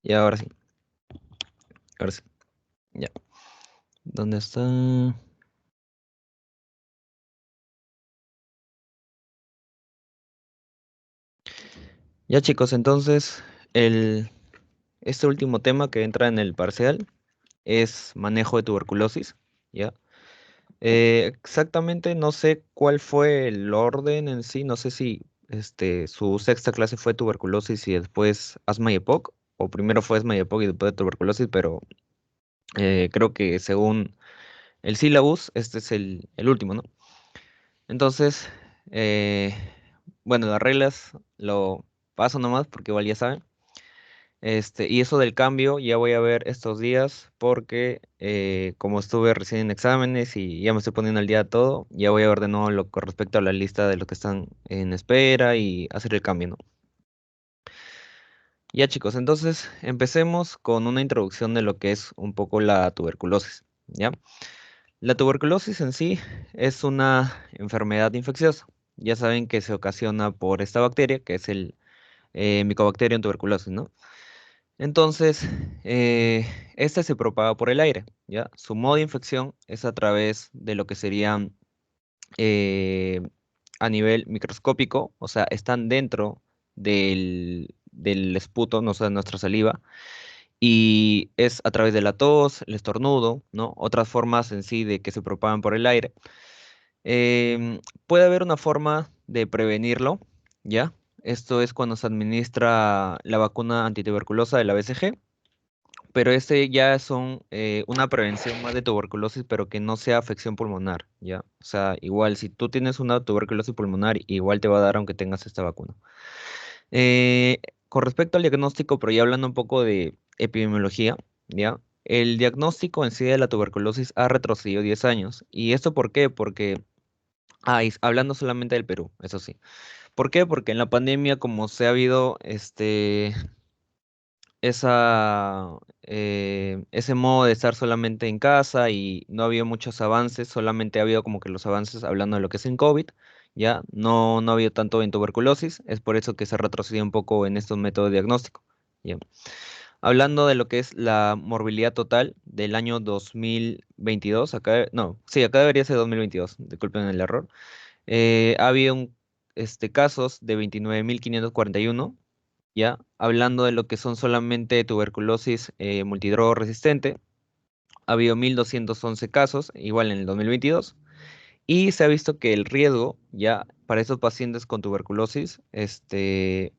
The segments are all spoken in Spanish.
Y ahora sí, ahora sí. Ya. ¿Dónde está? Ya chicos, entonces este último tema que entra en el parcial es manejo de tuberculosis, ¿ya? Exactamente no sé cuál fue el orden en sí, no sé si su sexta clase fue tuberculosis y después asma y EPOC, o primero fue asma y EPOC y después tuberculosis, pero creo que según el sílabus, este es el último, ¿no? Entonces, eh, bueno, las reglas lo paso nomás porque igual ya saben. Y eso del cambio ya voy a ver estos días porque como estuve recién en exámenes y ya me estoy poniendo al día de todo, ya voy a ver de nuevo lo con respecto a la lista de los que están en espera y hacer el cambio, ¿no? Ya chicos, entonces empecemos con una introducción de lo que es un poco la tuberculosis, ¿ya? La tuberculosis en sí es una enfermedad infecciosa. Ya saben que se ocasiona por esta bacteria, que es el Mycobacterium tuberculosis, ¿no? Entonces, este se propaga por el aire, ¿ya? Su modo de infección es a través de lo que serían eh, a nivel microscópico, o sea, están dentro del esputo, no sé, nuestra saliva, y es a través de la tos, el estornudo, ¿no? Otras formas en sí de que se propagan por el aire. Puede haber una forma de prevenirlo, ¿ya? Esto es cuando se administra la vacuna antituberculosa de la BCG, pero este ya son una prevención más de tuberculosis, pero que no sea afección pulmonar, ¿ya? O sea, igual si tú tienes una tuberculosis pulmonar, igual te va a dar aunque tengas esta vacuna. Eh, con respecto al diagnóstico, pero ya hablando un poco de epidemiología, ¿ya? El diagnóstico en sí de la tuberculosis ha retrocedido 10 años. ¿Y esto por qué? Porque, y hablando solamente del Perú, eso sí. ¿Por qué? Porque en la pandemia, como se ha habido ese modo de estar solamente en casa y no había muchos avances, solamente ha habido como que los avances hablando de lo que es en COVID, ya no ha habido tanto en tuberculosis, es por eso que se retrocedió un poco en estos métodos de diagnóstico. Ya. Hablando de lo que es la morbilidad total del año 2022, acá, no, sí, acá debería ser 2022, disculpen el error, ha habido casos de 29.541, ¿ya? Hablando de lo que son solamente tuberculosis multidroga resistente, ha habido 1.211 casos, igual en el 2022, y se ha visto que el riesgo, ya, para esos pacientes con tuberculosis,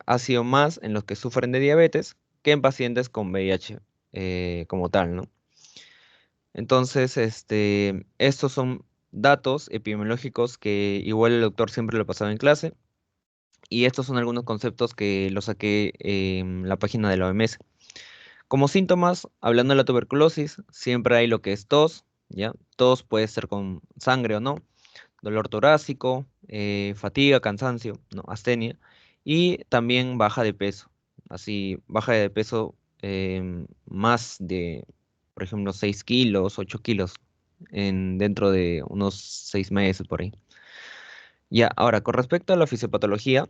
ha sido más en los que sufren de diabetes que en pacientes con VIH como tal, ¿no? Entonces, estos son datos epidemiológicos que igual el doctor siempre lo pasaba en clase, y estos son algunos conceptos que lo saqué en la página de la OMS. Como síntomas, hablando de la tuberculosis, siempre hay lo que es tos, ¿ya? Tos puede ser con sangre o no, dolor torácico, fatiga, cansancio, ¿no? Astenia, y también baja de peso. Así, baja de peso más de, por ejemplo, 6 kilos, 8 kilos dentro de unos 6 meses por ahí. Ya, ahora, con respecto a la fisiopatología,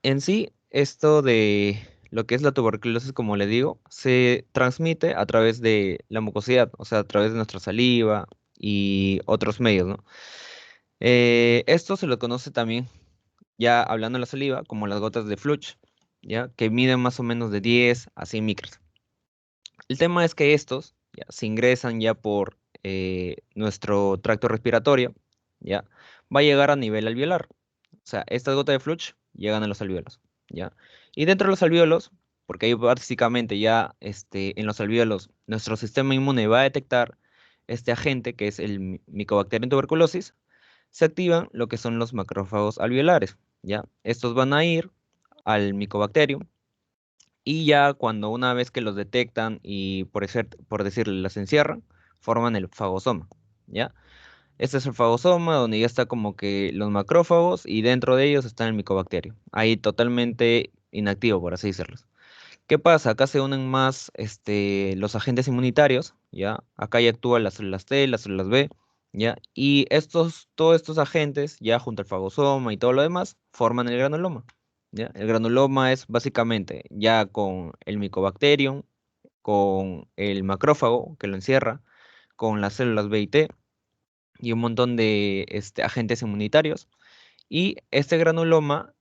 en sí, esto de lo que es la tuberculosis, como le digo, se transmite a través de la mucosidad, o sea, a través de nuestra saliva y otros medios, ¿no? Esto se lo conoce también, ya hablando de la saliva, como las gotas de Fluch, ¿ya? Que miden más o menos de 10 a 100 micras. El tema es que estos ya se ingresan ya por nuestro tracto respiratorio, ¿ya? Va a llegar a nivel alveolar. O sea, estas gotas de Fluch llegan a los alvéolos, ¿ya? Y dentro de los alvéolos, porque ahí básicamente ya en los alvéolos nuestro sistema inmune va a detectar este agente que es el Mycobacterium tuberculosis, se activan lo que son los macrófagos alveolares, ¿ya? Estos van a ir al Mycobacterium y ya cuando una vez que los detectan y por decirle, las encierran, forman el fagosoma, ¿ya? Este es el fagosoma donde ya está como que los macrófagos y dentro de ellos está el micobacterio. Ahí totalmente inactivo, por así decirlo. ¿Qué pasa? Acá se unen más los agentes inmunitarios, ¿ya? Acá ya actúan las células T, las células B, ¿ya? Y todos estos agentes, ya junto al fagosoma y todo lo demás, forman el granuloma, ¿ya? El granuloma es básicamente ya con el Mycobacterium, con el macrófago que lo encierra, con las células B y T y un montón de agentes inmunitarios. Y este granuloma,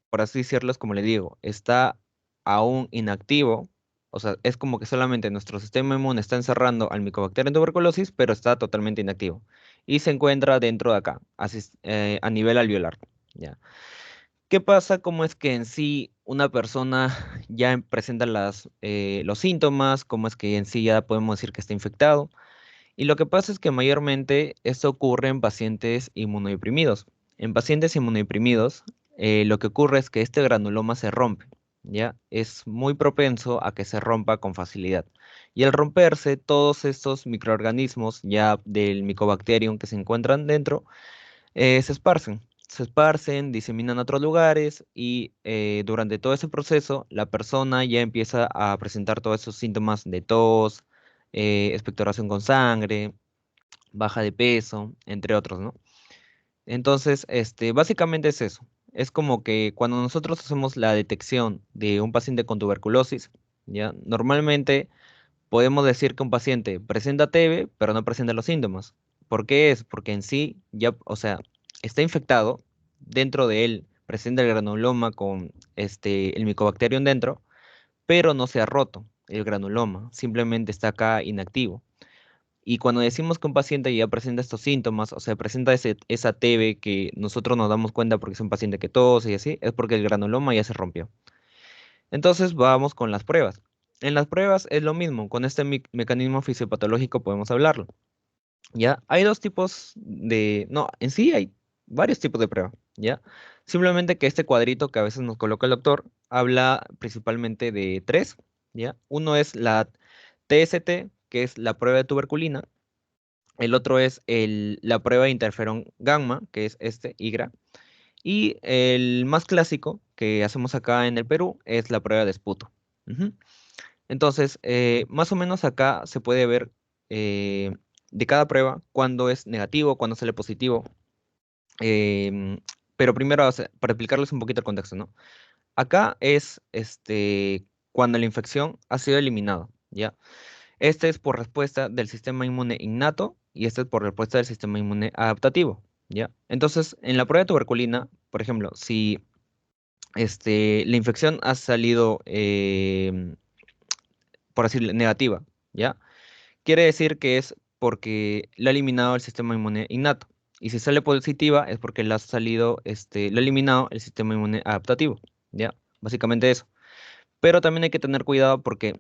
por así decirlo, es como le digo, está aún inactivo. O sea, es como que solamente nuestro sistema inmune está encerrando al Mycobacterium tuberculosis, pero está totalmente inactivo. Y se encuentra dentro de acá, a nivel alveolar. ¿Ya? ¿Qué pasa? ¿Cómo es que en sí una persona ya presenta los síntomas? ¿Cómo es que en sí ya podemos decir que está infectado? Y lo que pasa es que mayormente esto ocurre en pacientes inmunodeprimidos. En pacientes inmunodeprimidos, lo que ocurre es que este granuloma se rompe, ¿ya? Es muy propenso a que se rompa con facilidad. Y al romperse, todos estos microorganismos ya del Mycobacterium que se encuentran dentro, se esparcen. Se esparcen, diseminan a otros lugares y durante todo ese proceso la persona ya empieza a presentar todos esos síntomas de tos, expectoración con sangre, baja de peso, entre otros, ¿no? Entonces, básicamente es eso. Es como que cuando nosotros hacemos la detección de un paciente con tuberculosis, ¿ya? Normalmente podemos decir que un paciente presenta TB, pero no presenta los síntomas. ¿Por qué es? Porque en sí ya, o sea, está infectado, dentro de él presenta el granuloma con el Mycobacterium dentro, pero no se ha roto el granuloma, simplemente está acá inactivo. Y cuando decimos que un paciente ya presenta estos síntomas, o sea, presenta esa TB que nosotros nos damos cuenta porque es un paciente que tose y así, es porque el granuloma ya se rompió. Entonces vamos con las pruebas. En las pruebas es lo mismo, con este mecanismo fisiopatológico podemos hablarlo. ¿Ya? Hay dos tipos no, en sí hay varios tipos de prueba, ¿ya? Simplemente que este cuadrito que a veces nos coloca el doctor habla principalmente de tres, ¿ya? Uno es la TST, que es la prueba de tuberculina. El otro es la prueba de interferón gamma, que es IGRA. Y el más clásico que hacemos acá en el Perú es la prueba de esputo. Ujú. Entonces, más o menos acá se puede ver eh, de cada prueba cuándo es negativo, cuándo sale positivo. em, pero primero, o sea, para explicarles un poquito el contexto, ¿no? Acá es cuando la infección ha sido eliminada, ¿ya? Este es por respuesta del sistema inmune innato y este es por respuesta del sistema inmune adaptativo, ¿ya? Entonces, en la prueba de tuberculina, por ejemplo, si la infección ha salido, por decirlo, negativa, ¿ya? Quiere decir que es porque la ha eliminado el sistema inmune innato. Y si sale positiva es porque la ha eliminado el sistema inmune adaptativo, ¿ya? Básicamente eso. Pero también hay que tener cuidado porque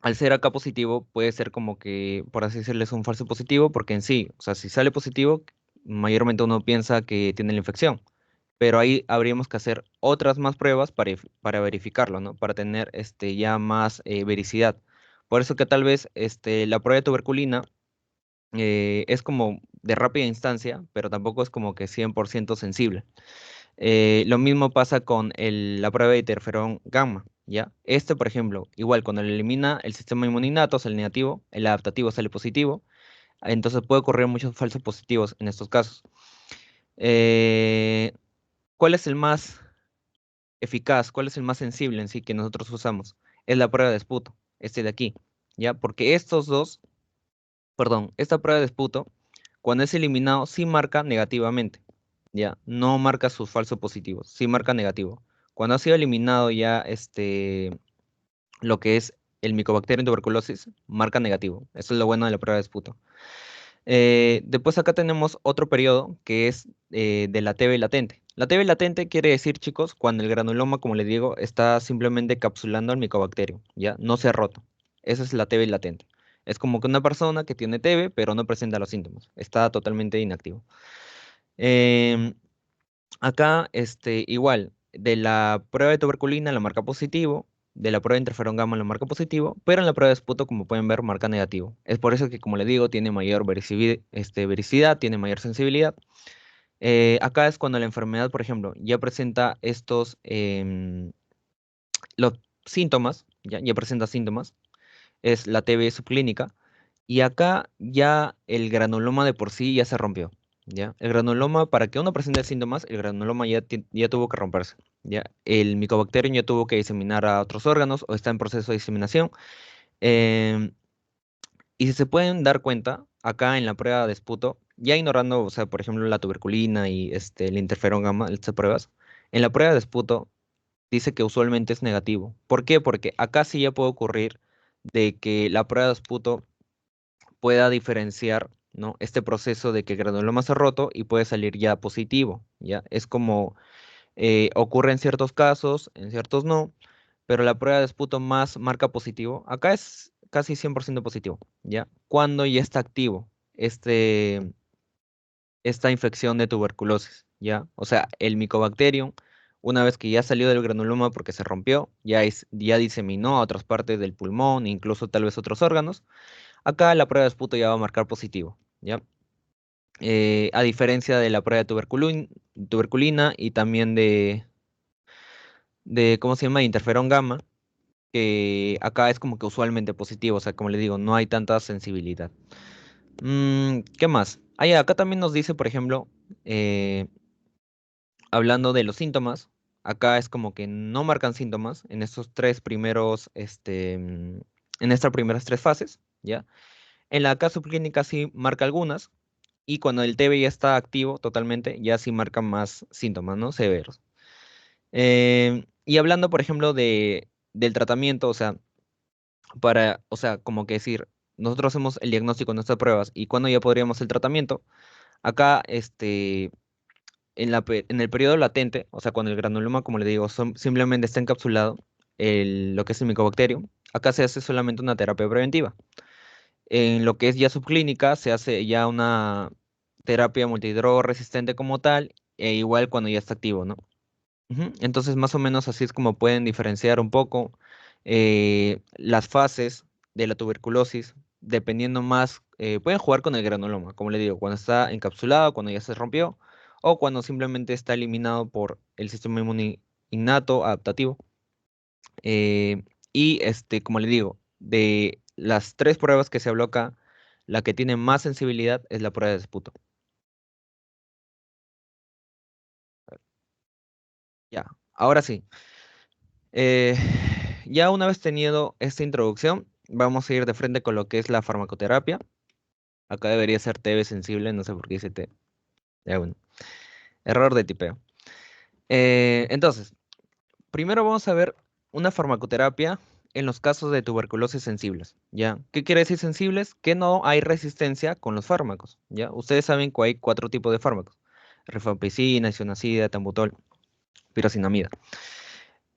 al ser acá positivo puede ser como que, por así decirlo, es un falso positivo, porque en sí, o sea, si sale positivo, mayormente uno piensa que tiene la infección. Pero ahí habríamos que hacer otras más pruebas para verificarlo, ¿no? Para tener ya más vericidad. Por eso que tal vez la prueba de tuberculina es como de rápida instancia, pero tampoco es como que 100% sensible. Lo mismo pasa con la prueba de interferón gamma, ¿ya? Por ejemplo, igual cuando le elimina el sistema inmune innato, sale negativo, el adaptativo sale positivo, entonces puede ocurrir muchos falsos positivos en estos casos. Eh, ¿Cuál es el más eficaz? ¿Cuál es el más sensible en sí que nosotros usamos? Es la prueba de esputo, este de aquí, ¿ya? Porque estos dos, perdón, esta prueba de esputo, cuando es eliminado, sí marca negativamente, ¿ya? No marca sus falsos positivos, sí marca negativo. Cuando ha sido eliminado ya lo que es el Mycobacterium tuberculosis, marca negativo. Eso es lo bueno de la prueba de esputo. Después acá tenemos otro periodo que es de la TB latente. La TB latente quiere decir, chicos, cuando el granuloma, como les digo, está simplemente capsulando al Mycobacterium, ¿ya? No se ha roto. Esa es la TB latente. Es como que una persona que tiene TB, pero no presenta los síntomas. Está totalmente inactivo. Em, Acá, igual, de la prueba de tuberculina la marca positivo, de la prueba de interferón gamma la marca positivo, pero en la prueba de esputo, como pueden ver, marca negativo. Es por eso que, como le digo, tiene mayor vericidad, tiene mayor sensibilidad. Acá es cuando la enfermedad, por ejemplo, ya presenta los síntomas, ya presenta síntomas, es la TB subclínica, y acá ya el granuloma de por sí ya se rompió, ¿ya? El granuloma, para que uno presente síntomas, el granuloma ya tuvo que romperse, ¿ya? El Mycobacterium ya tuvo que diseminar a otros órganos o está en proceso de diseminación. em, y si se pueden dar cuenta, acá en la prueba de esputo, ya ignorando, o sea, por ejemplo, la tuberculina y el interferón gamma, estas pruebas, en la prueba de esputo dice que usualmente es negativo. ¿Por qué? Porque acá sí ya puede ocurrir de que la prueba de esputo pueda diferenciar, ¿no? Este proceso de que el granuloma se ha roto y puede salir ya positivo, ¿ya? Es como ocurre en ciertos casos, en ciertos no, pero la prueba de esputo más marca positivo, acá es casi 100% positivo, ¿ya? Cuando ya está activo este, esta infección de tuberculosis, ¿ya? O sea, el Mycobacterium, una vez que ya salió del granuloma porque se rompió, ya diseminó a otras partes del pulmón, incluso tal vez otros órganos, acá la prueba de esputo ya va a marcar positivo, ¿ya? A diferencia de la prueba de tuberculina y también ¿cómo se llama? Interferón gamma, que acá es como que usualmente positivo, o sea, como le digo, no hay tanta sensibilidad. ¿Qué más? Acá también nos dice, por ejemplo, eh, hablando de los síntomas, acá es como que no marcan síntomas en estos tres primeros, en estas primeras tres fases, ¿ya? En la acá subclínica sí marca algunas, y cuando el TB ya está activo totalmente, ya sí marca más síntomas, ¿no? Severos. Y hablando, por ejemplo, del tratamiento, o sea, o sea, como que decir, nosotros hacemos el diagnóstico en nuestras pruebas y cuándo ya podríamos el tratamiento, acá, en el periodo latente, o sea, cuando el granuloma, como le digo, simplemente está encapsulado, lo que es el micobacterium, acá se hace solamente una terapia preventiva. En lo que es ya subclínica, se hace ya una terapia multidroga resistente como tal, e igual cuando ya está activo, ¿no? Ujú. Entonces, más o menos así es como pueden diferenciar un poco las fases de la tuberculosis, dependiendo más, pueden jugar con el granuloma, como le digo, cuando está encapsulado, cuando ya se rompió, o cuando simplemente está eliminado por el sistema inmune innato, adaptativo. Eh, y como le digo, de las tres pruebas que se habló acá, la que tiene más sensibilidad es la prueba de esputo. Ya, ahora sí. Eh, ya una vez tenido esta introducción, vamos a ir de frente con lo que es la farmacoterapia. Acá debería ser TB sensible, no sé por qué dice T. Ya bueno, error de tipeo. Entonces, primero vamos a ver una farmacoterapia en los casos de tuberculosis sensibles, ¿ya? ¿Qué quiere decir sensibles? Que no hay resistencia con los fármacos, ¿ya? Ustedes saben que hay cuatro tipos de fármacos: rifampicina, isoniazida, tambutol, pirocinamida.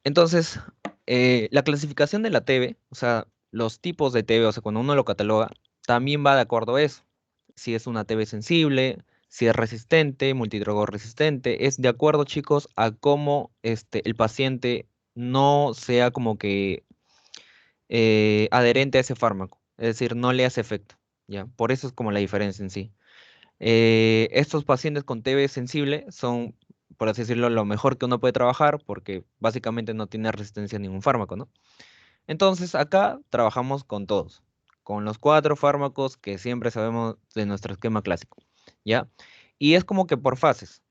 Entonces, la clasificación de la TB, o sea, los tipos de TB, o sea, cuando uno lo cataloga, también va de acuerdo a eso. Si es una TB sensible, si es resistente, multidrogo resistente, es de acuerdo, chicos, a cómo el paciente no sea como que adherente a ese fármaco, es decir, no le hace efecto, ¿ya? Por eso es como la diferencia en sí. Estos pacientes con TB sensible son, por así decirlo, lo mejor que uno puede trabajar porque básicamente no tiene resistencia a ningún fármaco, ¿no? Entonces acá trabajamos con todos, con los cuatro fármacos que siempre sabemos de nuestro esquema clásico, ¿ya? Y es como que por fases.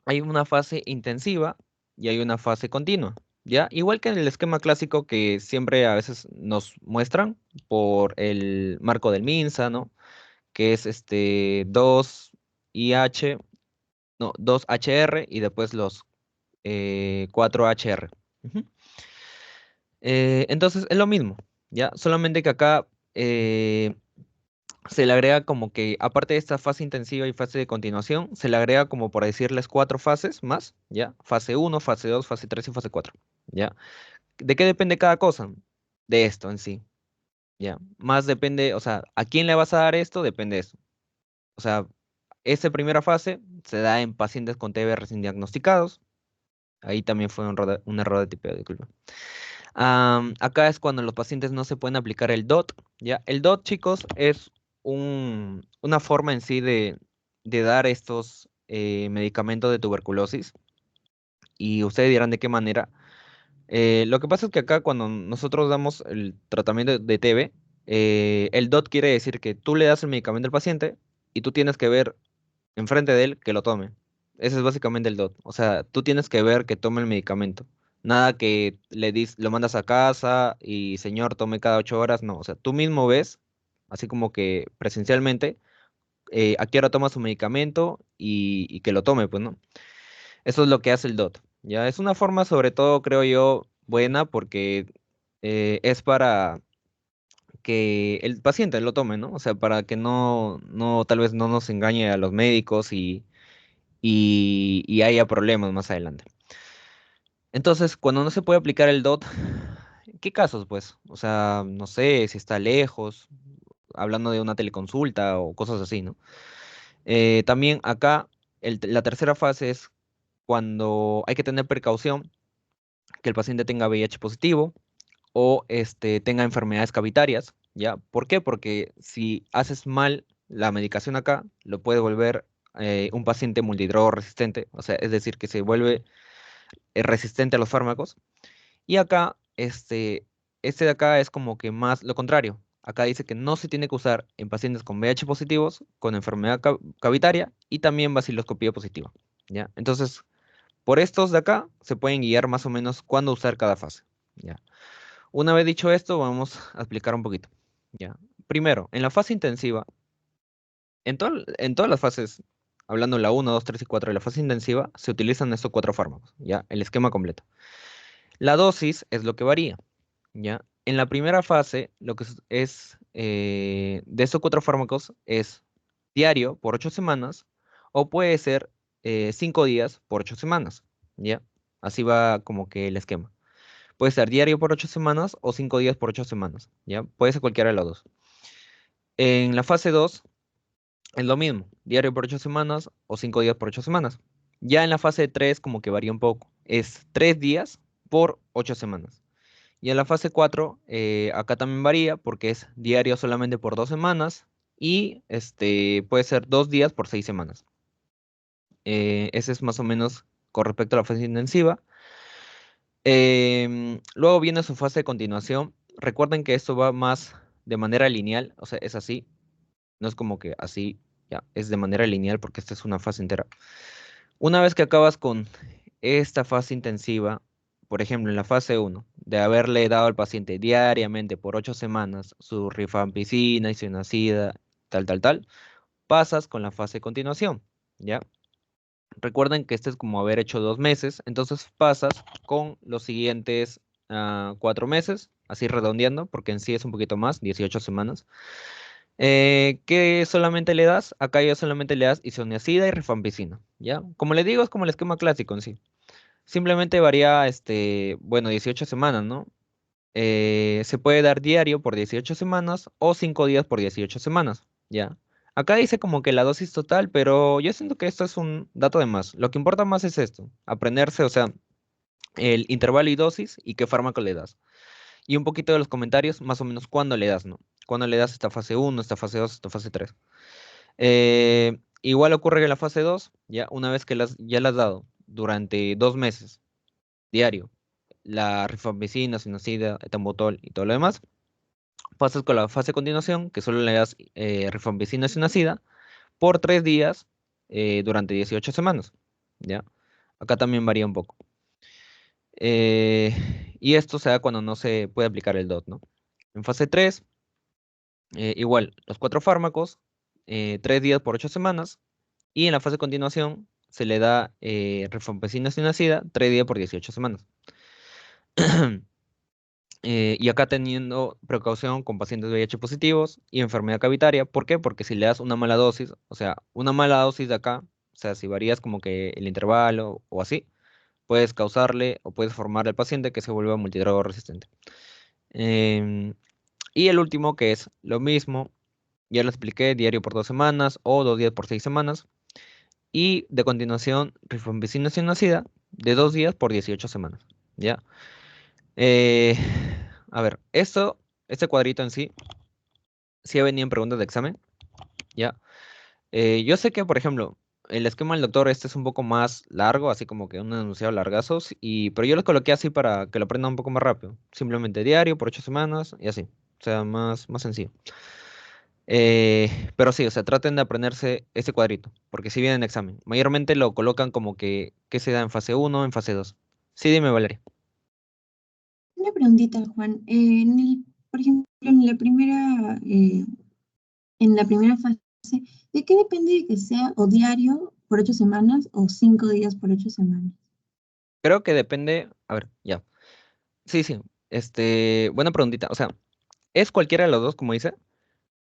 Hay una fase intensiva y hay una fase continua, ¿ya? Igual que en el esquema clásico que siempre a veces nos muestran por el marco del MINSA, ¿no? Que es 2IH, no, 2HR y después los 4HR. Ujú. Entonces es lo mismo, ¿ya? Solamente que acá se le agrega como que, aparte de esta fase intensiva y fase de continuación, se le agrega como por decirles cuatro fases más, ¿ya? Fase uno, fase 2, fase 3 y fase 4, ¿ya? ¿De qué depende cada cosa? De esto en sí, ¿ya? Más depende, o sea, ¿a quién le vas a dar esto? Depende de eso. O sea, esta primera fase se da en pacientes con TB recién diagnosticados. Ahí también fue un error de tipeo, disculpa. Acá es cuando los pacientes no se pueden aplicar el DOT, ¿ya? El DOT, chicos, es una forma en sí de dar estos medicamentos de tuberculosis. Y ustedes dirán de qué manera. Lo que pasa es que acá cuando nosotros damos el tratamiento de TB, el DOT quiere decir que tú le das el medicamento al paciente y tú tienes que ver enfrente de él que lo tome. Ese es básicamente el DOT. O sea, tú tienes que ver que tome el medicamento. Nada que lo mandas a casa y señor tome cada 8 horas, no. O sea, tú mismo ves, así como que presencialmente, a qué hora toma su medicamento y que lo tome, pues, ¿no? Eso es lo que hace el DOT. Ya, es una forma, sobre todo, creo yo, buena porque es para que el paciente lo tome, ¿no? O sea, para que tal vez no nos engañe a los médicos y haya problemas más adelante. Entonces, cuando no se puede aplicar el DOT, ¿qué casos, pues? O sea, no sé si está lejos, hablando de una teleconsulta o cosas así, ¿no? También acá, la tercera fase es cuando hay que tener precaución que el paciente tenga VIH positivo o tenga enfermedades cavitarias, ¿ya? ¿Por qué? Porque si haces mal la medicación acá, lo puede volver un paciente multidrogo resistente, o sea, es decir, que se vuelve resistente a los fármacos. Y acá, este de acá es como que más lo contrario. Acá dice que no se tiene que usar en pacientes con VIH positivos, con enfermedad cavitaria y también baciloscopía positiva, ¿ya? Entonces, por estos de acá se pueden guiar más o menos cuándo usar cada fase, ¿ya? Una vez dicho esto, vamos a explicar un poquito, ¿ya? Primero, en la fase intensiva, en todas las fases, hablando de la 1, 2, 3 y 4 de la fase intensiva, se utilizan estos cuatro fármacos, ¿ya? El esquema completo. La dosis es lo que varía, ¿ya? En la primera fase, lo que de estos cuatro fármacos es diario por 8 semanas o puede ser 5 días por 8 semanas, ¿ya? Así va como que el esquema. Puede ser diario por 8 semanas o 5 días por 8 semanas, ¿ya? Puede ser cualquiera de los dos. En la fase 2 es lo mismo, diario por 8 semanas o 5 días por 8 semanas. Ya en la fase 3 como que varía un poco, es 3 días por 8 semanas. Y en la fase 4, acá también varía porque es diario solamente por 2 semanas y puede ser 2 días por 6 semanas. Ese es más o menos con respecto a la fase intensiva. Luego viene su fase de continuación. Recuerden que esto va más de manera lineal, o sea, es así, no es como que así, ya, es de manera lineal porque esta es una fase entera. Una vez que acabas con esta fase intensiva, por ejemplo, en la fase uno de haberle dado al paciente diariamente por 8 semanas su rifampicina, isoniazida, tal, pasas con la fase de continuación, ¿ya? Recuerden que este es como haber hecho 2 meses, entonces pasas con los siguientes 4 meses, así redondeando, porque en sí es un poquito más, 18 semanas. ¿Qué solamente le das? Acá ya solamente le das isoniazida y rifampicina, ¿ya? Como le digo, es como el esquema clásico en sí. Simplemente varía, bueno, 18 semanas, ¿no? Se puede dar diario por 18 semanas o 5 días por 18 semanas, ¿ya? Acá dice como que la dosis total, pero yo siento que esto es un dato de más. Lo que importa más es esto, aprenderse, o sea, el intervalo y dosis y qué fármaco le das. Y un poquito de los comentarios, más o menos cuándo le das, ¿no? Cuándo le das esta fase uno, esta fase 2, esta fase 3. Igual ocurre en la fase 2, ya una vez que ya las has dado durante 2 meses, diario, la rifampicina, sinacida, etambutol y todo lo demás, pasas con la fase de continuación, que solo le das rifampicina, sinacida, por 3 días durante 18 semanas, ¿ya? Acá también varía un poco. Y esto se da cuando no se puede aplicar el DOT, ¿no? En fase 3, igual, los cuatro fármacos, 3 días por 8 semanas, y en la fase de continuación se le da rifampicina sinacida 3 días por 18 semanas. Y acá teniendo precaución con pacientes VIH positivos y enfermedad cavitaria. ¿Por qué? Porque si le das una mala dosis, o sea, una mala dosis de acá, o sea, si varías como que el intervalo o así, puedes causarle o puedes formar al paciente que se vuelva multidrogo resistente. Em, y el último que es lo mismo, ya lo expliqué, diario por 2 semanas o 2 días por 6 semanas. Y de continuación, rifampicina sinacida de 2 días por 18 semanas. ¿Ya? Eh, a ver, este cuadrito en sí, sí venía en preguntas de examen. ¿Ya? Yo sé que, por ejemplo, el esquema del doctor este es un poco más largo, así como que un enunciado largazos, pero yo lo coloqué así para que lo aprendan un poco más rápido. Simplemente diario por 8 semanas y así. O sea, más sencillo. Pero sí, o sea, traten de aprenderse ese cuadrito, porque si viene en examen. Mayormente lo colocan como que se da en fase uno, en fase 2. Sí, dime, Valeria. Una preguntita, Juan. Por ejemplo, en la primera fase, ¿de qué depende de que sea o diario por 8 semanas o 5 días por 8 semanas? Creo que depende. A ver, ya. Sí, sí. Buena preguntita. O sea, es cualquiera de los dos, como dice,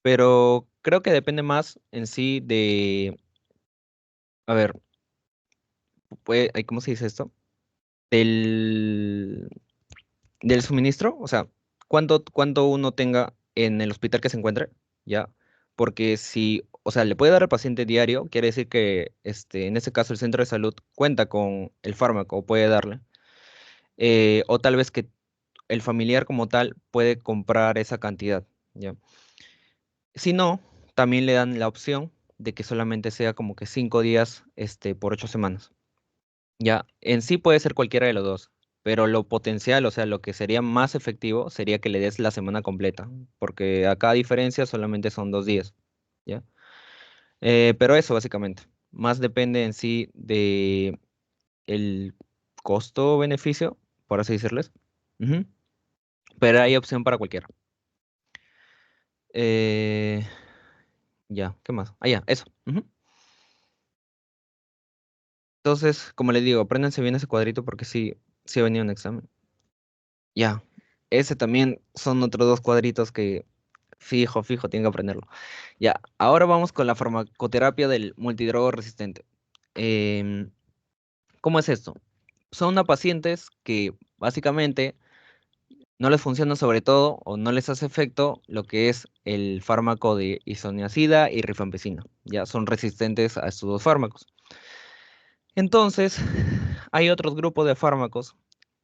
pero creo que depende más en sí de. A ver, ¿cómo se dice esto? Del, del suministro, o sea, cuánto uno tenga en el hospital que se encuentre, ¿ya? Porque si, o sea, le puede dar al paciente diario, quiere decir que en este caso el centro de salud cuenta con el fármaco o puede darle, o tal vez que el familiar como tal puede comprar esa cantidad, ¿ya? Si no, también le dan la opción de que solamente sea como que 5 días, por 8 semanas. Ya, en sí puede ser cualquiera de los dos, pero lo potencial, o sea, lo que sería más efectivo sería que le des la semana completa, porque acá a diferencia solamente son 2 días, ¿ya? Pero eso básicamente, más depende en sí de el costo-beneficio, por así decirles. Ujú. Pero hay opción para cualquiera. Eh, ya, ¿qué más? Ah, ya, eso. Ujú. Entonces, como les digo, apréndanse bien ese cuadrito porque sí ha venido un examen. Ya, ese también son otros dos cuadritos que fijo, fijo, tienen que aprenderlo. Ya, ahora vamos con la farmacoterapia del multidrogo resistente. Em, ¿Cómo es esto? Son a pacientes que básicamente no les funciona sobre todo o no les hace efecto lo que es el fármaco de isoniazida y rifampicina. Ya son resistentes a estos dos fármacos. Entonces, hay otros grupos de fármacos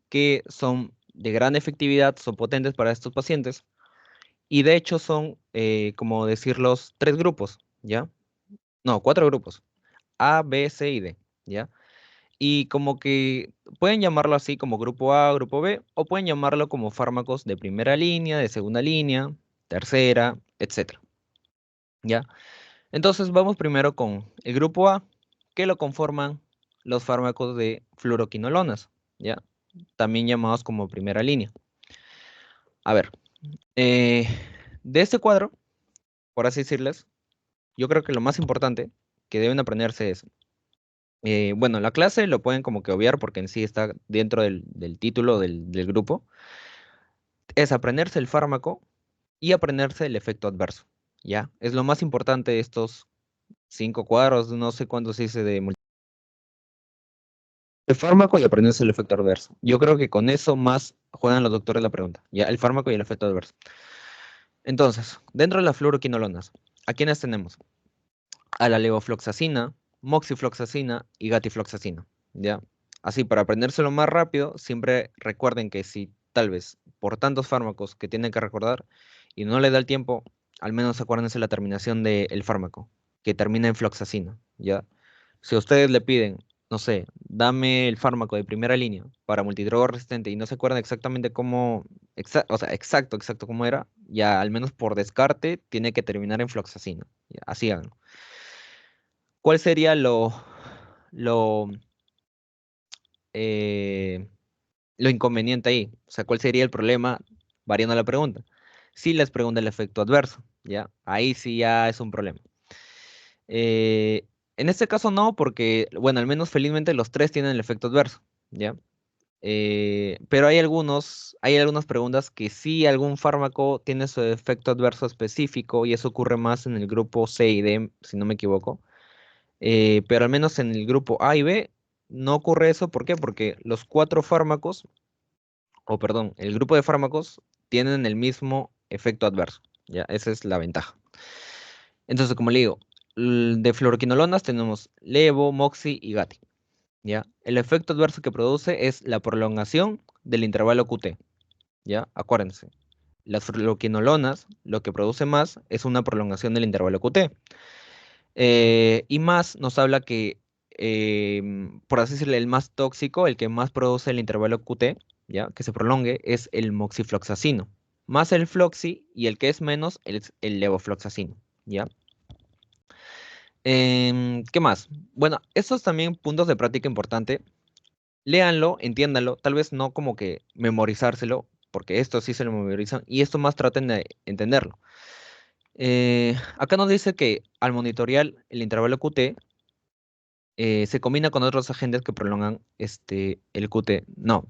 que son de gran efectividad, son potentes para estos pacientes. Y de hecho son, como decir, los tres grupos, ¿ya? No, cuatro grupos. A, B, C y D, ¿ya? Y como que pueden llamarlo así como grupo A, grupo B, o pueden llamarlo como fármacos de primera línea, de segunda línea, tercera, etcétera, ¿ya? Entonces vamos primero con el grupo A, que lo conforman los fármacos de fluoroquinolonas, ¿ya? También llamados como primera línea. A ver, eh, de este cuadro, por así decirles, yo creo que lo más importante que deben aprenderse es, bueno, la clase lo pueden como que obviar porque en sí está dentro del título del grupo, es aprenderse el fármaco y aprenderse el efecto adverso, ¿ya? Es lo más importante de estos 5 cuadros, no sé cuántos hice el fármaco y aprenderse el efecto adverso. Yo creo que con eso más juegan los doctores la pregunta, ¿ya? El fármaco y el efecto adverso. Entonces, dentro de las fluoroquinolonas, ¿a quiénes tenemos? A la levofloxacina, moxifloxacina y gatifloxacina, ¿ya? Así, para aprendérselo más rápido, siempre recuerden que si tal vez por tantos fármacos que tienen que recordar y no les da el tiempo, al menos acuérdense la terminación del fármaco, que termina en floxacina, ¿ya? Si ustedes le piden, no sé, dame el fármaco de primera línea para multidroga resistente y no se acuerdan exactamente cómo, o sea, exacto cómo era, ya al menos por descarte tiene que terminar en floxacina, ¿ya? Así háganlo. ¿Cuál sería lo, eh, lo inconveniente ahí? O sea, ¿cuál sería el problema? Variando la pregunta. Si les pregunta el efecto adverso, ¿ya? Ahí sí ya es un problema. Eh, en este caso no, porque, bueno, al menos felizmente los tres tienen el efecto adverso, ¿ya? Pero hay algunas preguntas que sí algún fármaco tiene su efecto adverso específico y eso ocurre más en el grupo C y D, si no me equivoco. Pero al menos en el grupo A y B no ocurre eso. ¿Por qué? Porque los cuatro fármacos, o perdón, el grupo de fármacos tienen el mismo efecto adverso. Ya, esa es la ventaja. Entonces, como le digo, de fluoroquinolonas tenemos levo, moxi y gati. ¿Ya? El efecto adverso que produce es la prolongación del intervalo QT. ¿Ya? Acuérdense. Las fluoroquinolonas lo que produce más es una prolongación del intervalo QT. Y más nos habla que, por así decirlo, el más tóxico, el que más produce el intervalo QT, ¿ya? Que se prolongue, es el moxifloxacino. Más el floxi y el que es menos es el levofloxacino. ¿ya? ¿Qué más? Bueno, estos también puntos de práctica importante. Léanlo, entiéndanlo, tal vez no como que memorizárselo, porque esto sí se lo memorizan, y esto más traten de entenderlo. Acá nos dice que al monitorear el intervalo QT, se combina con otros agentes que prolongan el QT. No,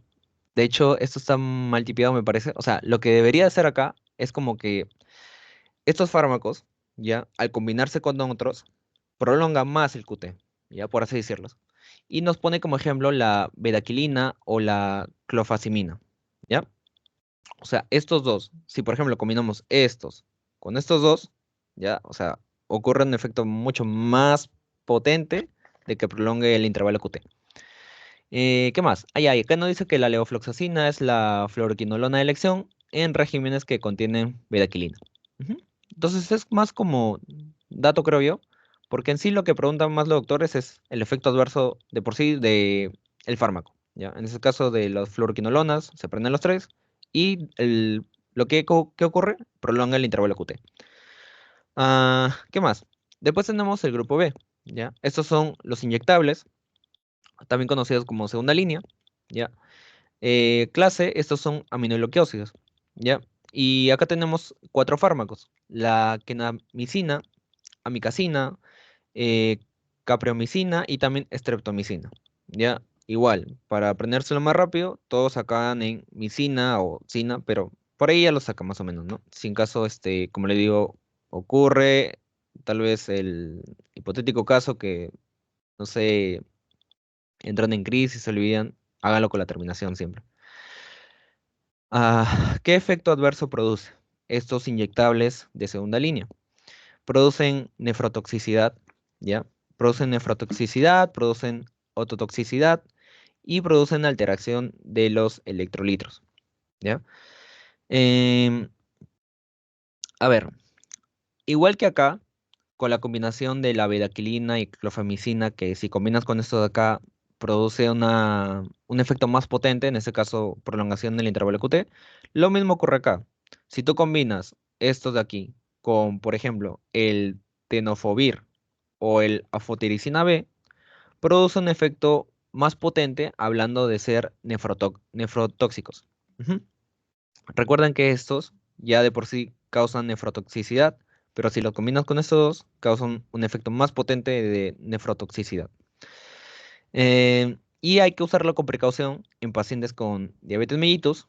de hecho, esto está mal tipiado, me parece. O sea, lo que debería hacer acá es como que estos fármacos, ya, al combinarse con otros, prolongan más el QT, ya, por así decirlo. Y nos pone como ejemplo la bedaquilina o la clofazimina, ¿ya? O sea, estos dos, si por ejemplo combinamos estos con estos dos, ya, o sea, ocurre un efecto mucho más potente de que prolongue el intervalo QT. ¿Qué más? Acá nos dice que la levofloxacina es la fluoroquinolona de elección en regímenes que contienen bedaquilina. Ujú. Entonces es más como dato, creo yo, porque en sí lo que preguntan más los doctores es el efecto adverso de por sí de el fármaco. ¿Ya? En ese caso de las fluoroquinolonas, se prenden los tres y ¿qué ocurre? Prolonga el intervalo QT. ¿Qué más? Después tenemos el grupo B. ¿Ya? Estos son los inyectables, también conocidos como segunda línea. ¿Ya? Clase, estos son aminoglucósidos, ¿ya? Y acá tenemos cuatro fármacos: la kenamicina, amicacina, eh, capreomicina y también streptomicina, ¿ya? Igual, para aprendérselo más rápido, todos acaban en micina o cina, pero por ahí ya lo saca más o menos, ¿no? Si en caso, como le digo, ocurre tal vez el hipotético caso que, no sé, entran en crisis, se olvidan, háganlo con la terminación siempre. ¿Qué efecto adverso produce estos inyectables de segunda línea? Producen nefrotoxicidad, ¿ya? Producen nefrotoxicidad, producen ototoxicidad y producen alteración de los electrolitos, ¿ya? Em, a ver, igual que acá, con la combinación de la bedaquilina y clofamicina, que si combinas con esto de acá, produce un efecto más potente, en este caso prolongación del intervalo QT, lo mismo ocurre acá. Si tú combinas estos de aquí con, por ejemplo, el tenofovir o el afotiricina B, produce un efecto más potente hablando de ser nefrotóxicos. Ujú. Recuerden que estos ya de por sí causan nefrotoxicidad, pero si los combinas con estos dos, causan un efecto más potente de nefrotoxicidad. Y hay que usarlo con precaución en pacientes con diabetes mellitus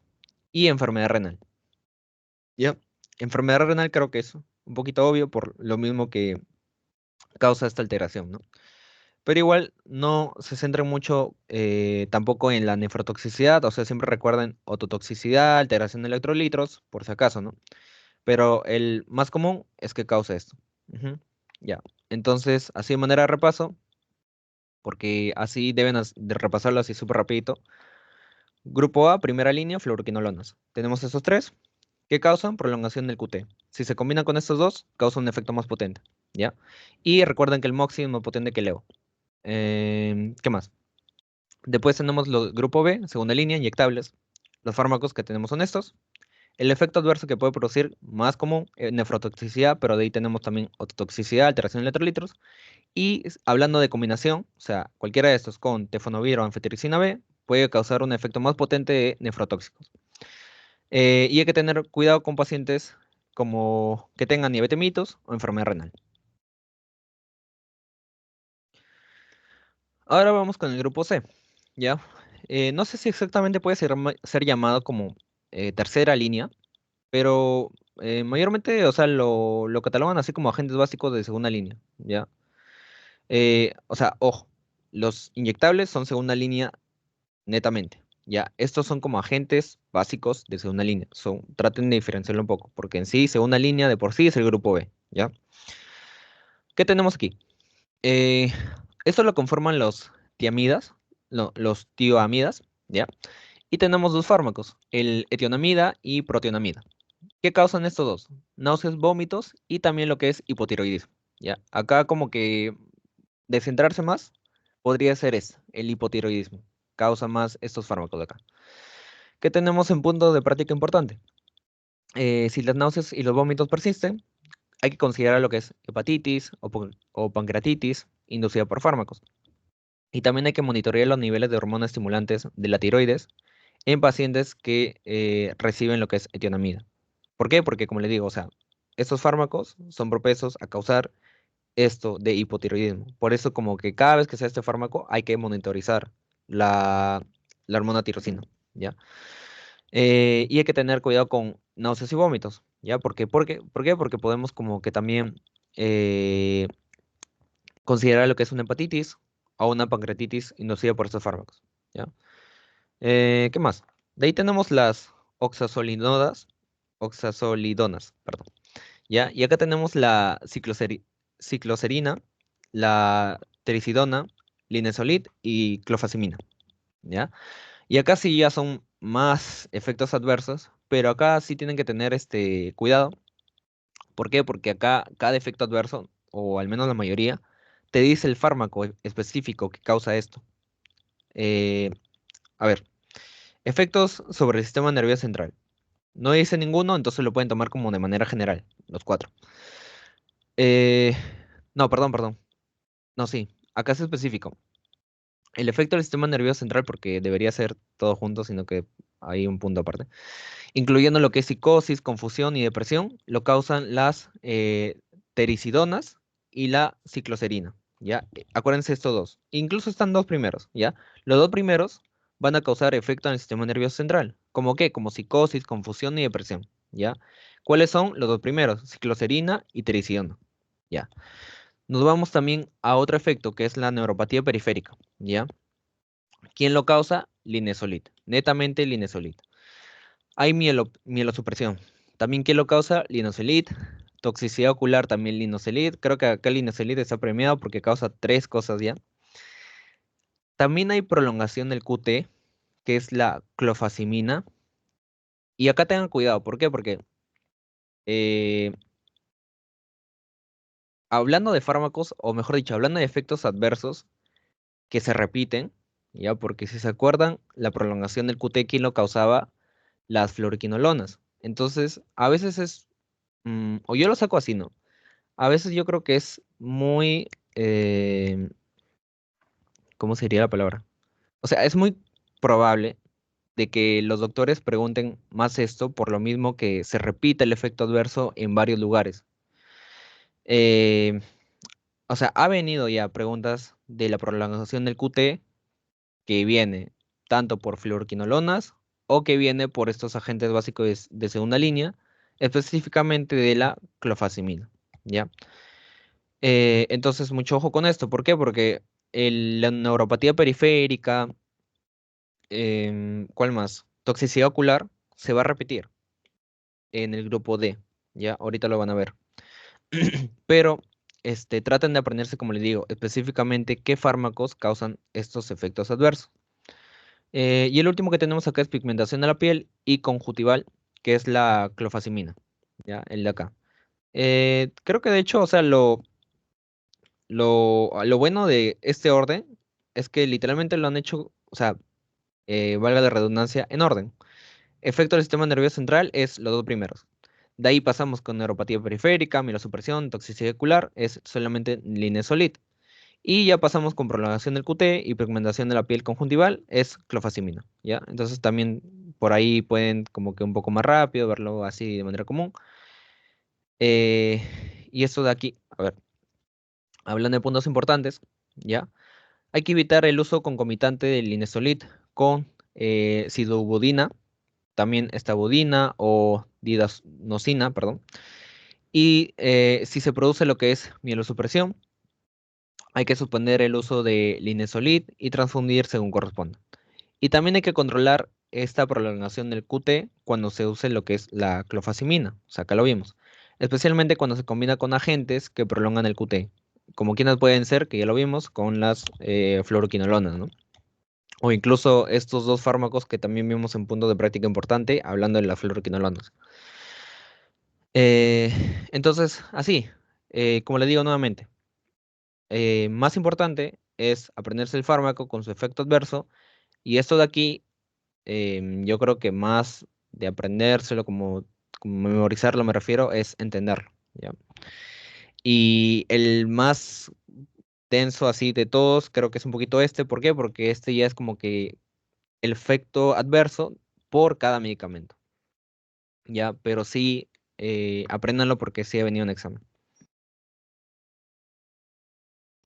y enfermedad renal. ¿Ya? Enfermedad renal creo que es un poquito obvio por lo mismo que causa esta alteración, ¿no? Pero igual no se centren mucho tampoco en la nefrotoxicidad, o sea, siempre recuerden ototoxicidad, alteración de electrolitos, por si acaso, ¿no? Pero el más común es que causa esto. Ujú. Ya. Entonces, así de manera de repaso, porque así deben de repasarlo así súper rapidito. Grupo A, primera línea, fluoroquinolonas. Tenemos estos tres que causan prolongación del QT. Si se combinan con estos dos, causa un efecto más potente, ¿ya? Y recuerden que el MOXIE es más potente que el EO. ¿Qué más? Después tenemos el grupo B, segunda línea, inyectables. Los fármacos que tenemos son estos. El efecto adverso que puede producir, más común, nefrotoxicidad, pero de ahí tenemos también ototoxicidad, alteración de electrolitos. Y hablando de combinación, o sea, cualquiera de estos con tefonovir o anfotericina B puede causar un efecto más potente de nefrotóxicos. Y hay que tener cuidado con pacientes como que tengan diabetes mellitus o enfermedad renal. Ahora vamos con el grupo C, ¿ya? No sé si exactamente puede ser llamado como tercera línea, pero mayormente, o sea, lo catalogan así como agentes básicos de segunda línea, ¿ya? O sea, ojo, los inyectables son segunda línea netamente, ¿ya? Estos son como agentes básicos de segunda línea. Traten de diferenciarlo un poco, porque en sí, segunda línea de por sí es el grupo B, ¿ya? ¿Qué tenemos aquí? Eh, Esto lo conforman los tiamidas, no, los tioamidas, ¿ya? Y tenemos dos fármacos, el etionamida y protonamida. ¿Qué causan estos dos? Náuseas, vómitos y también lo que es hipotiroidismo, ¿ya? Acá como que de centrarse más, podría ser el hipotiroidismo. Causa más estos fármacos de acá. ¿Qué tenemos en punto de práctica importante? Si las náuseas y los vómitos persisten, hay que considerar lo que es hepatitis o pancreatitis inducida por fármacos. Y también hay que monitorear los niveles de hormonas estimulantes de la tiroides en pacientes que reciben lo que es etionamida. ¿Por qué? Porque, como les digo, o sea, estos fármacos son propensos a causar esto de hipotiroidismo. Por eso, como que cada vez que sea este fármaco, hay que monitorizar la, la hormona tirosina, ¿ya? Y hay que tener cuidado con náuseas y vómitos, ¿ya? ¿Por qué? Porque podemos como que también eh, considerar lo que es una hepatitis o una pancreatitis inducida por estos fármacos, ¿ya? ¿Qué más? De ahí tenemos las oxazolidonas, perdón, ¿ya? Y acá tenemos la cicloserina, la tricidona, linezolid y clofazimina, ¿ya? Y acá sí ya son más efectos adversos, pero acá sí tienen que tener este cuidado. ¿Por qué? Porque acá cada efecto adverso, o al menos la mayoría, te dice el fármaco específico que causa esto. Eh, a ver, efectos sobre el sistema nervioso central. No dice ninguno, entonces lo pueden tomar como de manera general, los cuatro. Eh, no, perdón. No, sí, acá es específico. El efecto del sistema nervioso central, porque debería ser todo junto, sino que hay un punto aparte. Incluyendo lo que es psicosis, confusión y depresión, lo causan las tericidonas y la cicloserina, ¿ya? Acuérdense estos dos. Incluso están dos primeros, ¿ya? Los dos primeros van a causar efecto en el sistema nervioso central. ¿Cómo qué? Como psicosis, confusión y depresión, ¿ya? ¿Cuáles son los dos primeros? Cicloserina y tericidona, ¿ya? Nos vamos también a otro efecto, que es la neuropatía periférica, ¿ya? ¿Quién lo causa? Linezolid, netamente linezolid. Hay mielosupresión. También, ¿qué lo causa? Linocelid. Toxicidad ocular, también linocelid. Creo que acá el linocelid está premiado porque causa tres cosas ya. También hay prolongación del QT, que es la clofazimina. Y acá tengan cuidado, ¿por qué? Porque eh, hablando de fármacos, o mejor dicho, hablando de efectos adversos que se repiten, ¿ya? Porque si se acuerdan, la prolongación del QT, ¿quién lo causaba? Las fluoroquinolonas. Entonces, a veces o yo lo saco así, ¿no? A veces yo creo que es muy, ¿cómo sería la palabra? O sea, es muy probable de que los doctores pregunten más esto por lo mismo que se repite el efecto adverso en varios lugares. Eh, o sea, ha venido ya preguntas de la prolongación del QT que viene tanto por fluoroquinolonas o que viene por estos agentes básicos de segunda línea, específicamente de la clofazimina, ¿ya? Entonces, mucho ojo con esto. ¿Por qué? Porque la neuropatía periférica, ¿cuál más? Toxicidad ocular se va a repetir en el grupo D. Ya, ahorita lo van a ver. Pero traten de aprenderse, como les digo, específicamente qué fármacos causan estos efectos adversos. Y el último que tenemos acá es pigmentación de la piel y conjuntival, que es la clofazimina. Ya, el de acá. Creo que de hecho, o sea, lo bueno de este orden es que literalmente lo han hecho, o sea, valga la redundancia, en orden. Efecto del sistema nervioso central es los dos primeros. De ahí pasamos con neuropatía periférica, mielosupresión, toxicidad ocular, es solamente linezolid. Y ya pasamos con prolongación del QT y pigmentación de la piel conjuntival, es clofazimina, ¿ya? Entonces también por ahí pueden como que un poco más rápido verlo así de manera común. Y esto de aquí, a ver, hablando de puntos importantes, ¿ya? Hay que evitar el uso concomitante del linezolid con sidobudina, también estabudina o didanosina, perdón. Y si se produce lo que es mielosupresión, hay que suspender el uso de linezolid y transfundir según corresponda. Y también hay que controlar esta prolongación del QT cuando se use lo que es la clofazimina, o sea, acá lo vimos, especialmente cuando se combina con agentes que prolongan el QT, como quienes pueden ser, que ya lo vimos, con las fluoroquinolonas, ¿no? O incluso estos dos fármacos que también vimos en punto de práctica importante, hablando de las fluoroquinolonas. Eh, entonces, así, como le digo nuevamente, más importante es aprenderse el fármaco con su efecto adverso, y esto de aquí, yo creo que más de aprendérselo, como memorizarlo me refiero, es entenderlo, ¿ya? Y el más denso así de todos, creo que es un poquito este. ¿Por qué? Porque este ya es como que el efecto adverso por cada medicamento. Ya, pero sí, apréndanlo porque sí ha venido un examen.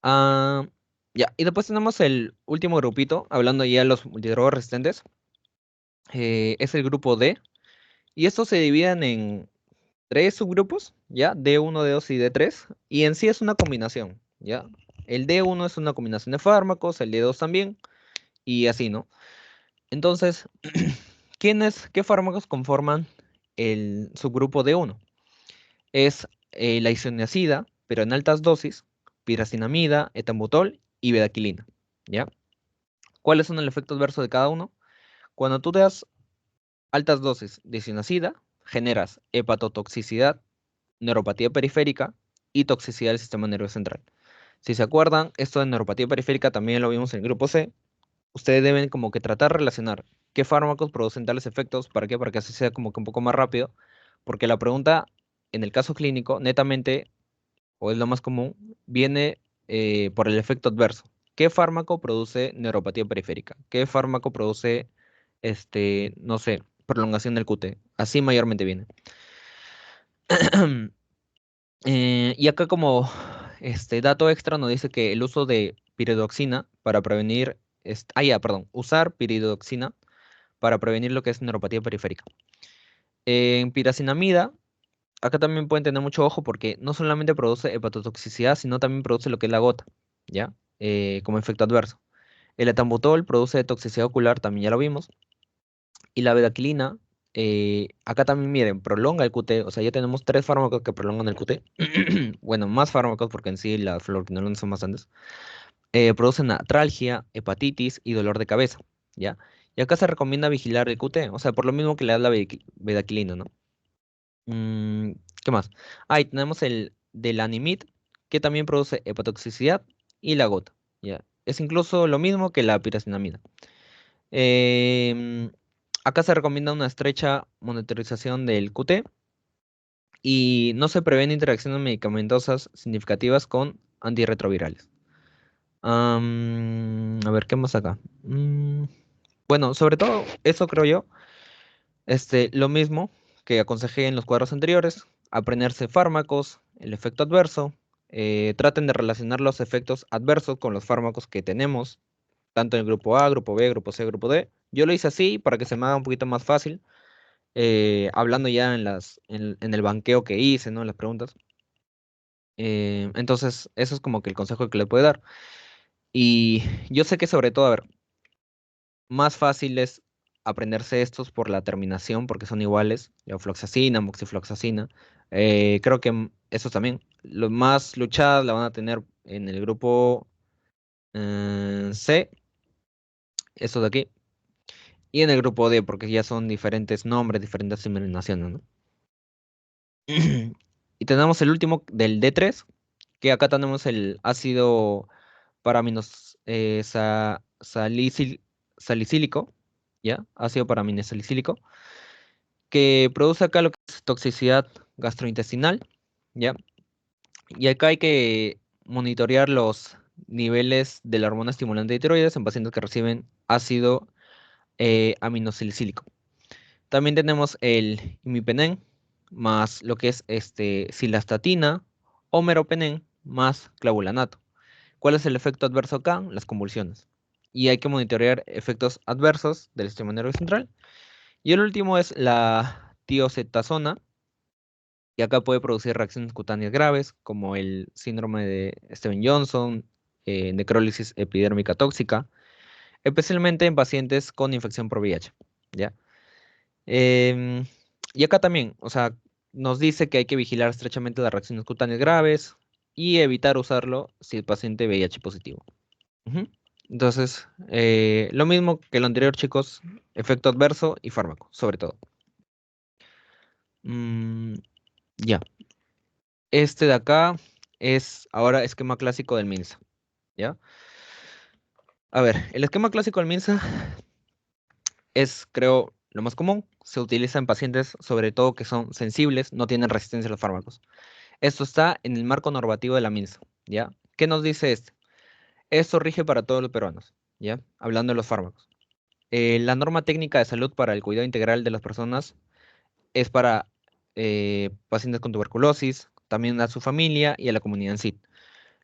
Ah, ya, y después tenemos el último grupito, hablando ya de los multidrogas resistentes. Es el grupo D. Y estos se dividen en tres subgrupos, ¿ya? D1, D2 y D3. Y en sí es una combinación, ¿ya? El D1 es una combinación de fármacos, el D2 también, y así, ¿no? Entonces, qué fármacos conforman el subgrupo D1? Es la isoniazida, pero en altas dosis, piracinamida, etambutol y bedaquilina, ¿ya? ¿Cuáles son el efecto adverso de cada uno? Cuando tú te das altas dosis de isoniazida, generas hepatotoxicidad, neuropatía periférica y toxicidad del sistema nervioso central. Si se acuerdan, esto de neuropatía periférica también lo vimos en el grupo C. Ustedes deben como que tratar de relacionar qué fármacos producen tales efectos. ¿Para qué? Para que así sea como que un poco más rápido. Porque la pregunta, en el caso clínico, netamente, o es lo más común, viene por el efecto adverso. ¿Qué fármaco produce neuropatía periférica? ¿Qué fármaco produce, no sé, prolongación del QT? Así mayormente viene. Y acá como dato extra nos dice que el uso de piridoxina para prevenir, perdón, usar piridoxina para prevenir lo que es neuropatía periférica. En piracinamida, acá también pueden tener mucho ojo porque no solamente produce hepatotoxicidad, sino también produce lo que es la gota, ¿ya? Como efecto adverso. El etambutol produce toxicidad ocular, también ya lo vimos. Y la bedaquilina, acá también miren, prolonga el QT, o sea, ya tenemos tres fármacos que prolongan el QT. Bueno, más fármacos porque en sí las fluoroquinolonas son bastantes. Producen atralgia, hepatitis y dolor de cabeza, ¿ya? Y acá se recomienda vigilar el QT, o sea, por lo mismo que le da la bedaquilina, ¿no? Mm, ¿Qué más? Ahí tenemos el delanimid, que también produce hepatotoxicidad y la gota, ¿ya? Es incluso lo mismo que la piracinamida. Em, Acá se recomienda una estrecha monitorización del QT y no se prevén interacciones medicamentosas significativas con antirretrovirales. A ver, ¿qué más acá? Bueno, sobre todo, eso creo yo, lo mismo que aconsejé en los cuadros anteriores, aprenderse fármacos, el efecto adverso, traten de relacionar los efectos adversos con los fármacos que tenemos, tanto en el grupo A, grupo B, grupo C, grupo D. Yo lo hice así para que se me haga un poquito más fácil, hablando ya en el banqueo que hice, ¿no? En las preguntas. Entonces, eso es como que el consejo que le puedo dar. Y yo sé que sobre todo, a ver, más fácil es aprenderse estos por la terminación, porque son iguales, ofloxacina, moxifloxacina. Creo que esos también. Los más luchadas la van a tener en el grupo C, estos de aquí, y en el grupo D, porque ya son diferentes nombres, diferentes terminaciones, ¿no? Y tenemos el último del D3, que acá tenemos el ácido paraminos, salicílico, ¿ya? Ácido paraminosalicílico, que produce acá lo que es toxicidad gastrointestinal, ¿ya? Y acá hay que monitorear los niveles de la hormona estimulante de tiroides en pacientes que reciben ácido aminosalicílico. También tenemos el imipenem más lo que es cilastatina o meropenem más clavulanato. ¿Cuál es el efecto adverso acá? Las convulsiones. Y hay que monitorear efectos adversos del sistema nervioso central. Y el último es la tiocetasona, y acá puede producir reacciones cutáneas graves, como el síndrome de Steven-Johnson, necrólisis epidérmica tóxica, especialmente en pacientes con infección por VIH, ¿ya? Em, y acá también, o sea, nos dice que hay que vigilar estrechamente las reacciones cutáneas graves y evitar usarlo si el paciente es VIH positivo. Ujú. Entonces, lo mismo que lo anterior, chicos, efecto adverso y fármaco, sobre todo. Mm, ya. Este de acá es ahora esquema clásico del MINSA, ¿ya? A ver, el esquema clásico del MINSA es, creo, lo más común. Se utiliza en pacientes, sobre todo, que son sensibles, no tienen resistencia a los fármacos. Esto está en el marco normativo de la MINSA, ¿ya? ¿Qué nos dice este? Esto rige para todos los peruanos, ¿ya? Hablando de los fármacos. La norma técnica de salud para el cuidado integral de las personas es para pacientes con tuberculosis, también a su familia y a la comunidad en sí.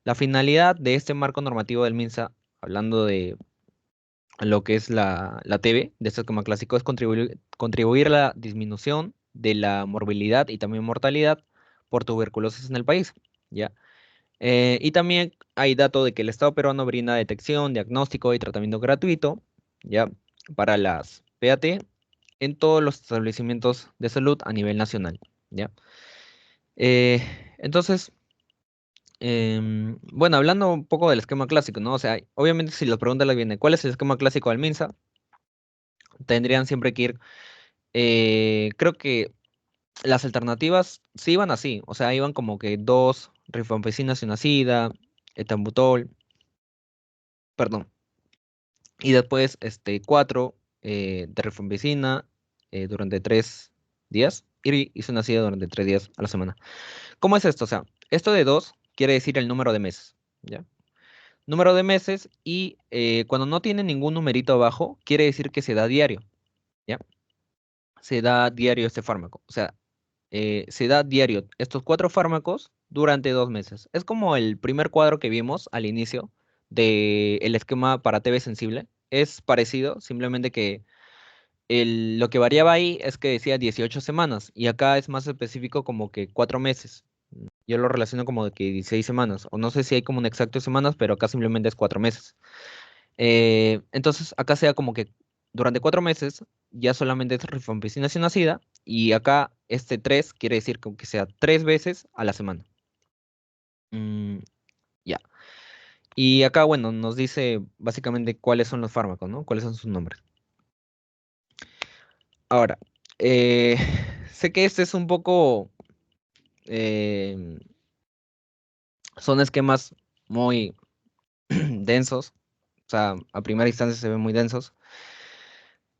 La finalidad de este marco normativo del MINSA, hablando de lo que es la TB, de este esquema clásico, es contribuir a la disminución de la morbilidad y también mortalidad por tuberculosis en el país, ¿ya? Y también hay dato de que el Estado peruano brinda detección, diagnóstico y tratamiento gratuito, ¿ya? Para las PAT en todos los establecimientos de salud a nivel nacional, ¿ya? Eh, entonces, bueno, hablando un poco del esquema clásico, ¿no? O sea, obviamente si la pregunta le viene, ¿cuál es el esquema clásico del MINSA? Tendrían siempre que ir, creo que las alternativas sí iban así, o sea, iban como que dos rifampicina cinacida, etambutol, perdón, y después cuatro de rifampicina durante 3 días y cinacida durante 3 días a la semana. ¿Cómo es esto? O sea, esto de dos quiere decir el número de meses, ¿ya? Número de meses y cuando no tiene ningún numerito abajo, quiere decir que se da diario, ¿ya? Se da diario este fármaco. O sea, se da diario estos 4 fármacos durante 2 meses. Es como el primer cuadro que vimos al inicio del esquema para TB sensible. Es parecido, simplemente que lo que variaba ahí es que decía 18 semanas y acá es más específico como que 4 meses. Yo lo relaciono como de que 16 semanas, o no sé si hay como un exacto de semanas, pero acá simplemente es 4 meses. Entonces, acá sea como que durante 4 meses ya solamente es rifampicina sin nacida, y acá este 3 quiere decir como que sea 3 veces a la semana. Mm, ya. Y acá, bueno, nos dice básicamente cuáles son los fármacos, ¿no? Cuáles son sus nombres. Ahora, eh, sé que este es un poco, eh, son esquemas muy densos, o sea, a primera instancia se ven muy densos,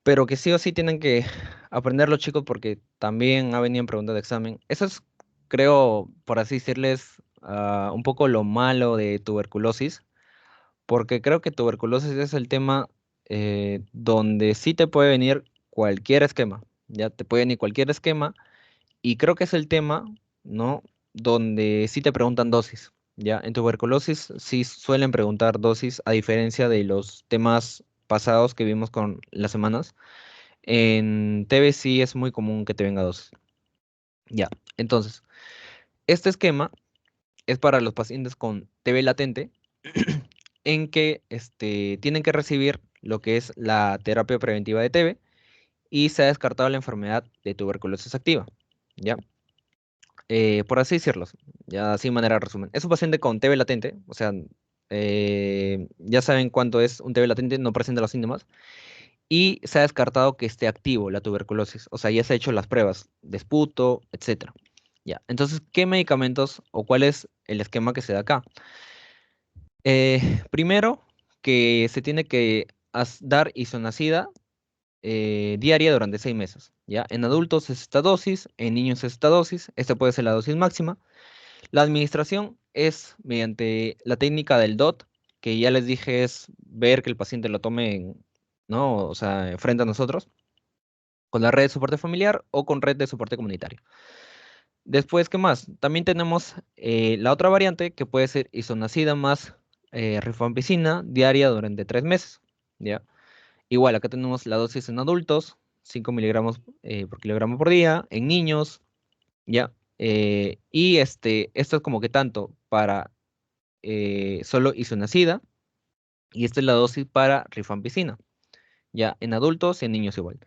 pero que sí o sí tienen que aprender los chicos porque también ha venido en preguntas de examen. Eso es, creo, por así decirles, un poco lo malo de tuberculosis, porque creo que tuberculosis es el tema donde sí te puede venir cualquier esquema, ya te puede venir cualquier esquema, y creo que es el tema, ¿no? Donde sí te preguntan dosis. Ya, en tuberculosis sí suelen preguntar dosis, a diferencia de los temas pasados que vimos con las semanas. En TB sí es muy común que te venga dosis. Ya, entonces, este esquema es para los pacientes con TB latente, en que tienen que recibir lo que es la terapia preventiva de TB y se ha descartado la enfermedad de tuberculosis activa. ¿Ya? Por así decirlo, ya así de manera de resumen. Es un paciente con TB latente, o sea, ya saben cuánto es un TB latente, no presenta los síntomas, y se ha descartado que esté activo la tuberculosis, o sea, ya se ha hecho las pruebas de esputo, etcétera. Ya, entonces, ¿qué medicamentos o cuál es el esquema que se da acá? Primero, que se tiene que dar isoniazida diaria durante 6 meses. ¿Ya? En adultos es esta dosis, en niños es esta dosis, esta puede ser la dosis máxima. La administración es mediante la técnica del DOT, que ya les dije es ver que el paciente lo tome, ¿no? O sea, frente a nosotros, con la red de soporte familiar o con red de soporte comunitario. Después, ¿qué más? También tenemos la otra variante que puede ser isoniazida más rifampicina diaria durante 3 meses. ¿Ya? Igual, acá tenemos la dosis en adultos, 5 miligramos por kilogramo por día, en niños, ¿ya? Y esto es como que tanto para solo isoniazida, y esta es la dosis para rifampicina, ¿ya? En adultos y en niños igual.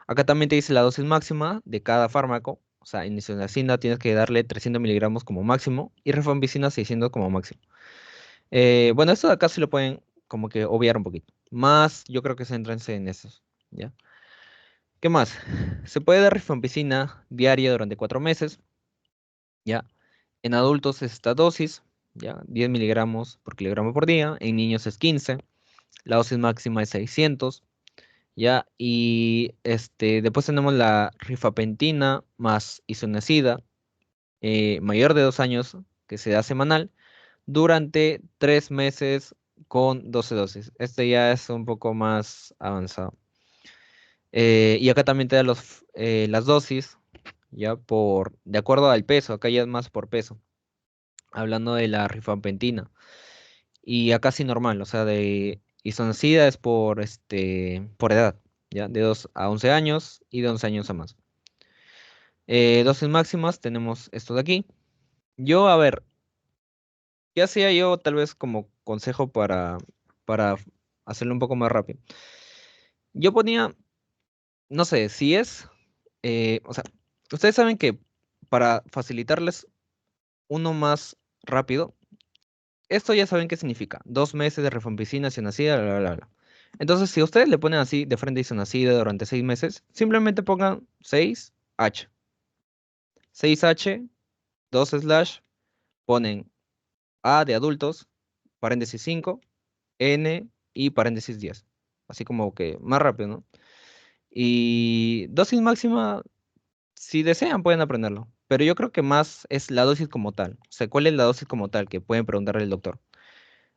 Acá también te dice la dosis máxima de cada fármaco, o sea, en isoniazida tienes que darle 300 miligramos como máximo y rifampicina 600 como máximo. Bueno, esto de acá sí lo pueden como que obviar un poquito. Más, yo creo que céntrense en eso, ¿ya? ¿Qué más? Se puede dar rifampicina diaria durante 4 meses, ¿ya? En adultos es esta dosis, ¿ya? 10 miligramos por kilogramo por día, en niños es 15, la dosis máxima es 600, ¿ya? Y después tenemos la rifapentina más isoniazida, mayor de 2 años, que se da semanal, durante 3 meses con 12 dosis. Este ya es un poco más avanzado. Y acá también te da las dosis, ya de acuerdo al peso, acá ya es más por peso, hablando de la rifampicina. Y acá sí normal, o sea, de isoniazida es por edad, ya, de 2 a 11 años y de 11 años a más. Dosis máximas tenemos esto de aquí. Yo, a ver, ¿qué hacía yo tal vez como consejo para hacerlo un poco más rápido? Yo ponía, no sé, si es, o sea, ustedes saben que para facilitarles uno más rápido, esto ya saben qué significa. 2 meses de rifampicina, isoniazida, bla, bla, bla. Entonces, si ustedes le ponen así de frente isoniazida durante 6 meses, simplemente pongan 6H. 6H, 2 slash, ponen A de adultos, paréntesis 5, N y paréntesis 10. Así como que más rápido, ¿no? Y dosis máxima, si desean, pueden aprenderlo. Pero yo creo que más es la dosis como tal. O sea, ¿cuál es la dosis como tal? Que pueden preguntarle al doctor.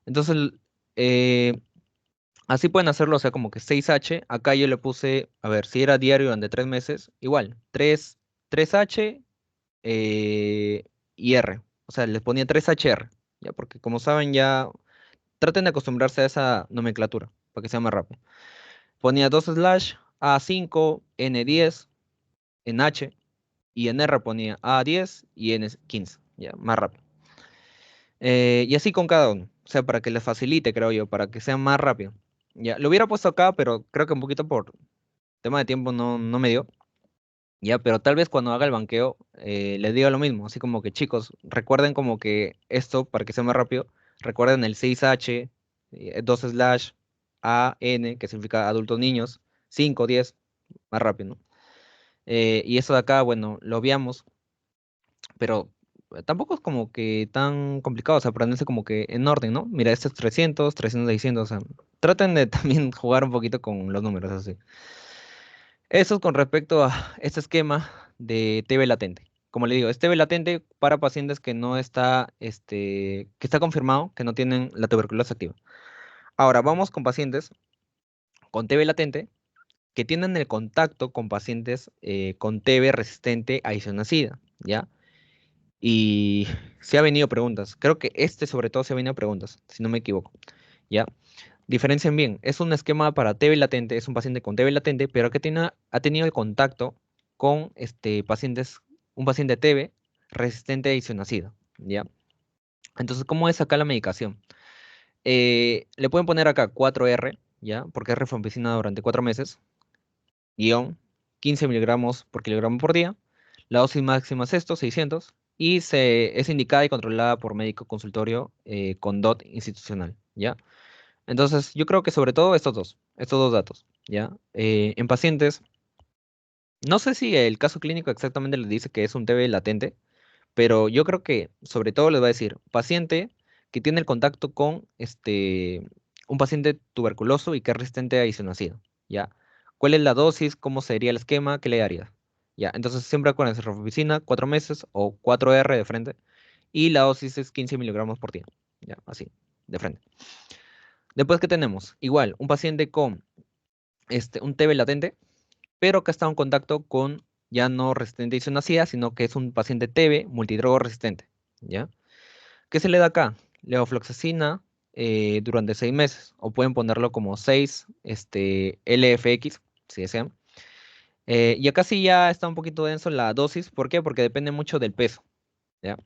Entonces, eh, así pueden hacerlo, o sea, como que 6H. Acá yo le puse, a ver, si era diario durante 3 meses, igual, 3H y R. O sea, les ponía 3HR. Ya, porque como saben, ya traten de acostumbrarse a esa nomenclatura para que sea más rápido. Ponía 2 slash A5, N10, en H, y en R ponía A10 y N15, ya, más rápido. Y así con cada uno, o sea, para que les facilite, creo yo, para que sea más rápido. Ya, lo hubiera puesto acá, pero creo que un poquito por tema de tiempo no me dio. Ya, pero tal vez cuando haga el banqueo les diga lo mismo, así como que chicos, recuerden como que esto, para que sea más rápido, recuerden el 6H, 2 slash, AN, que significa adultos niños, 5 10 más rápido, ¿no? Y eso de acá, bueno, lo obviamos, pero tampoco es como que tan complicado, o sea, aprenderse como que en orden, ¿no? Mira, este es 300, 300, 600, o sea, traten de también jugar un poquito con los números, así. Eso es con respecto a este esquema de TB latente. Como le digo, es TB latente para pacientes que no está, que está confirmado que no tienen la tuberculosis activa. Ahora, vamos con pacientes con TB latente que tienen el contacto con pacientes con TB resistente a isoniazida, ¿ya? Y se ha venido preguntas. Creo que sobre todo se ha venido preguntas, si no me equivoco, ¿ya? Diferencien bien, es un esquema para TB latente, es un paciente con TB latente, pero que ha tenido el contacto con un paciente TB resistente a isoniazida, ¿ya? Entonces, ¿cómo es acá la medicación? Le pueden poner acá 4R, ¿ya? Porque es rifampicina durante 4 meses, guión 15 miligramos por kilogramo por día. La dosis máxima es esto, 600, y es indicada y controlada por médico consultorio con DOT institucional, ¿ya? Entonces, yo creo que sobre todo estos dos datos, ¿ya? En pacientes, no sé si el caso clínico exactamente les dice que es un TB latente, pero yo creo que sobre todo les va a decir, paciente que tiene el contacto con un paciente tuberculoso y que es resistente a isoniazida, ¿ya? ¿Cuál es la dosis? ¿Cómo sería el esquema? ¿Qué le daría? ¿Ya? Entonces, siempre acuérdense, rifampicina, 4 meses o 4R de frente, y la dosis es 15 miligramos por día, ¿ya? Así, de frente. Después, ¿qué tenemos? Igual, un paciente con un TB latente, pero que está en contacto con ya no resistente a isoniazida, sino que es un paciente TB multidrogo resistente, ¿ya? ¿Qué se le da acá? Levofloxacina durante 6 meses, o pueden ponerlo como 6 LFX, si desean. Y acá sí ya está un poquito denso la dosis, ¿por qué? Porque depende mucho del peso, ¿ya?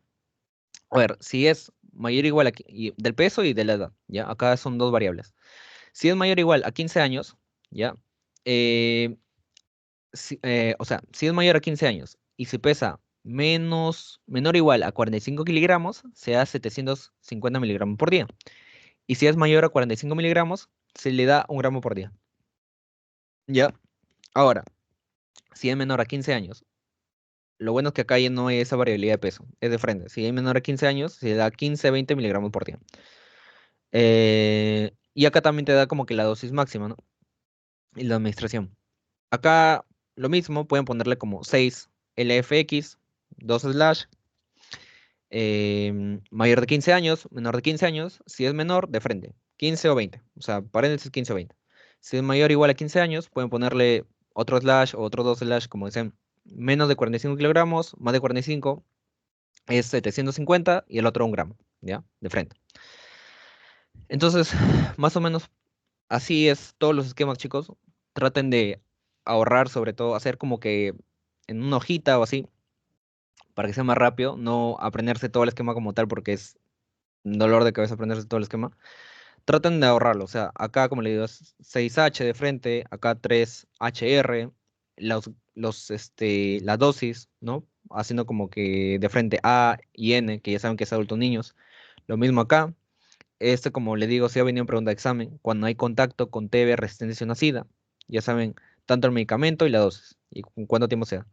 A ver, si es mayor o igual del peso y de la edad, ¿ya? Acá son dos variables. Si es mayor o igual a 15 años, ¿ya? Eh, o sea, si es mayor a 15 años y se pesa menor o igual a 45 kilogramos, se da 750 miligramos por día. Y si es mayor a 45 miligramos, se le da 1 gramo por día. ¿Ya? Ahora, si es menor a 15 años, lo bueno es que acá ya no hay esa variabilidad de peso, es de frente. Si es menor a 15 años, se da 15 a 20 miligramos por día. Y acá también te da como que la dosis máxima, ¿no? Y la administración. Acá lo mismo, pueden ponerle como 6 LFX, 2 slash, Mayor de 15 años, menor de 15 años, si es menor, de frente, 15 o 20, o sea, paréntesis 15 o 20. Si es mayor o igual a 15 años, pueden ponerle otro slash o otro dos slash, como dicen, menos de 45 kilogramos, más de 45 es 750 y el otro 1 gramo, ¿ya? De frente. Entonces, más o menos así es todos los esquemas, chicos. Traten de ahorrar, sobre todo, hacer como que en una hojita o así, para que sea más rápido, no aprenderse todo el esquema como tal, porque es un dolor de cabeza aprenderse todo el esquema. Traten de ahorrarlo, o sea, acá, como le digo, es 6H de frente, acá 3HR, la dosis, ¿no? Haciendo como que de frente A y N, que ya saben que es adultos niños. Lo mismo acá. Como le digo, si ha venido en pregunta de examen, cuando hay contacto con TB resistencia a SIDA, ya saben, tanto el medicamento y la dosis, y con cuánto tiempo sea.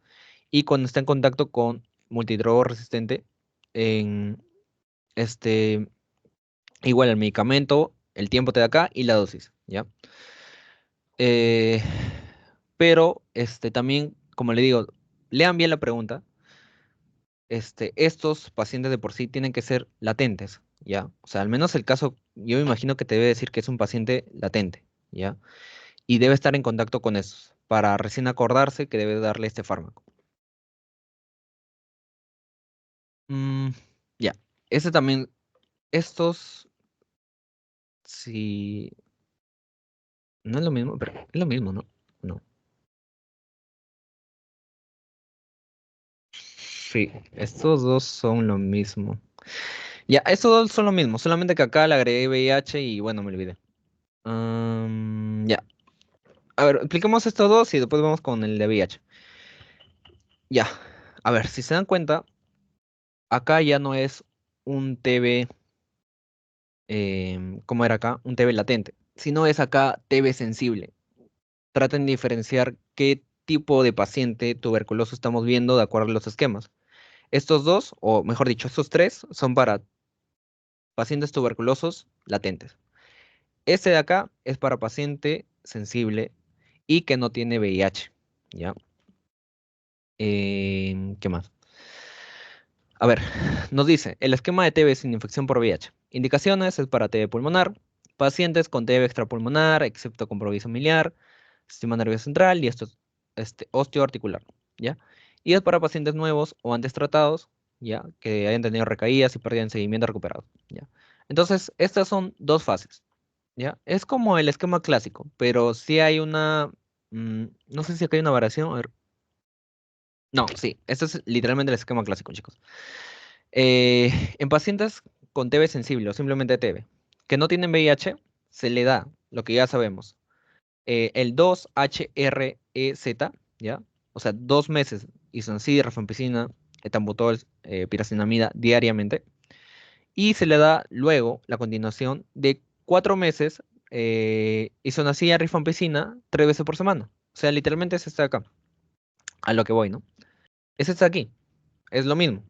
Y cuando está en contacto con multidrogo resistente, en este, igual el medicamento, el tiempo te da acá y la dosis, ¿ya? Eh, pero también, como le digo, lean bien la pregunta. Estos pacientes de por sí tienen que ser latentes, ¿ya? O sea, al menos el caso, yo me imagino que te debe decir que es un paciente latente, ¿ya? Y debe estar en contacto con esos para recién acordarse que debe darle este fármaco. Mm, ya, ese también, estos, sí, no es lo mismo, pero es lo mismo, ¿no? No. Sí, estos dos son lo mismo. Ya, estos dos son lo mismo, solamente que acá le agregué VIH y bueno, me olvidé. Ya, a ver, expliquemos estos dos y después vamos con el de VIH. Ya, a ver, si se dan cuenta, acá ya no es un TB, ¿cómo era acá? Un TB latente, sino es acá TB sensible. Traten de diferenciar qué tipo de paciente tuberculoso estamos viendo de acuerdo a los esquemas. Estos dos, o mejor dicho, estos tres, son para pacientes tuberculosos latentes. Este de acá es para paciente sensible y que no tiene VIH. ¿Ya? ¿Qué más? A ver, nos dice, el esquema de TB sin infección por VIH. Indicaciones es para TB pulmonar, pacientes con TB extrapulmonar, excepto con provisión miliar, sistema nervioso central y esto es osteoarticular, ¿ya? Y es para pacientes nuevos o antes tratados, ¿ya? Que hayan tenido recaídas y pérdida en seguimiento recuperado, ¿ya? Entonces, estas son dos fases, ¿ya? Es como el esquema clásico, pero sí hay no sé si acá hay una variación, a ver. No, sí, este es literalmente el esquema clásico, chicos. En pacientes con TB sensible o simplemente TB que no tienen VIH, se le da lo que ya sabemos, el 2-HREZ, ¿ya? O sea, 2 meses isoniazid, rifampicina, etambutol, piracinamida diariamente. Y se le da luego la continuación de 4 meses isoniazid, rifampicina 3 veces por semana. O sea, literalmente es este de acá, a lo que voy, ¿no? Es este de aquí, es lo mismo.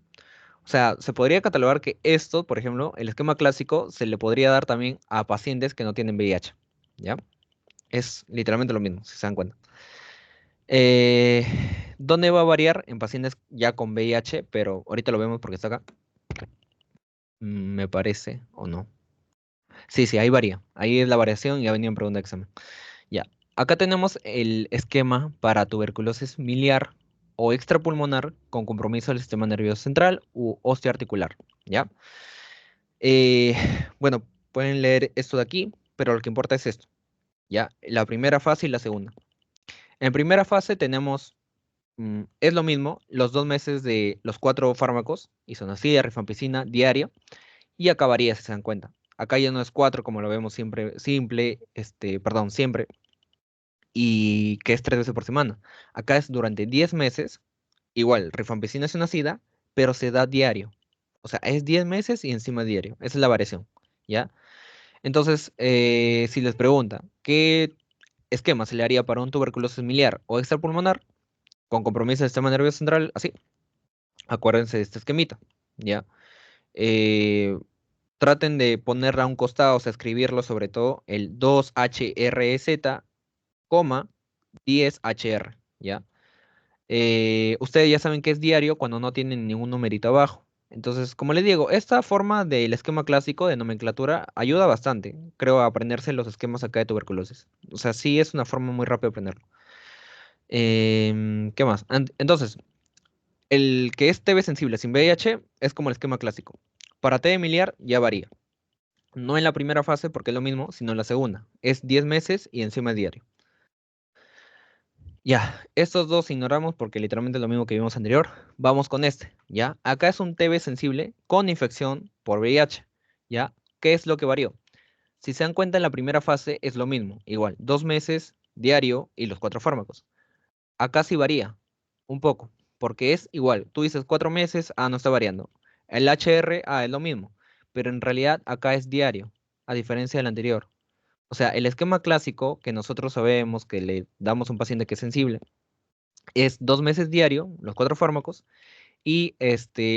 O sea, se podría catalogar que esto, por ejemplo, el esquema clásico se le podría dar también a pacientes que no tienen VIH, ¿ya? Es literalmente lo mismo, si se dan cuenta. Eh, ¿Dónde va a variar? En pacientes ya con VIH, pero ahorita lo vemos porque está acá. Me parece, o no. Sí, sí, ahí varía. Ahí es la variación, ya venía en pregunta de examen. Ya. Acá tenemos el esquema para tuberculosis miliar o extrapulmonar con compromiso del sistema nervioso central u osteoarticular. ¿Ya? Eh, bueno, pueden leer esto de aquí, pero lo que importa es esto. ¿Ya? La primera fase y la segunda. En primera fase tenemos, es lo mismo, los 2 meses de los 4 fármacos, isoniazid, rifampicina, diario, y acabaría, si se dan cuenta. Acá ya no es 4 como lo vemos siempre, simple, perdón, siempre, y que es 3 veces por semana. Acá es durante 10 meses, igual, rifampicina es una sida, pero se da diario. O sea, es 10 meses y encima diario. Esa es la variación, ¿ya? Entonces, si les pregunta, ¿qué esquema se le haría para un tuberculosis miliar o extrapulmonar con compromiso del sistema nervioso central? Así, acuérdense de este esquemita, ¿ya? Eh, Traten de ponerla a un costado, o sea, escribirlo sobre todo, el 2HRZ, 10HR, ¿ya? Ustedes ya saben que es diario cuando no tienen ningún numerito abajo, Entonces, como les digo, esta forma del esquema clásico de nomenclatura ayuda bastante, creo, a aprenderse los esquemas acá de tuberculosis. O sea, sí es una forma muy rápida de aprenderlo. ¿Qué más? Entonces, el que es TB sensible sin VIH es como el esquema clásico. Para TB miliar ya varía. No en la primera fase porque es lo mismo, sino en la segunda. Es 10 meses y encima es diario. Ya, estos dos ignoramos porque literalmente es lo mismo que vimos anterior. Vamos con este, ¿ya? Acá es un TB sensible con infección por VIH, ¿ya? ¿Qué es lo que varió? Si se dan cuenta, en la primera fase es lo mismo, igual, 2 meses, diario y los 4 fármacos. Acá sí varía, un poco, porque es igual. Tú dices 4 meses, no está variando. El HR, es lo mismo, pero en realidad acá es diario, a diferencia del anterior. O sea, el esquema clásico que nosotros sabemos que le damos a un paciente que es sensible es 2 meses diario, los 4 fármacos, y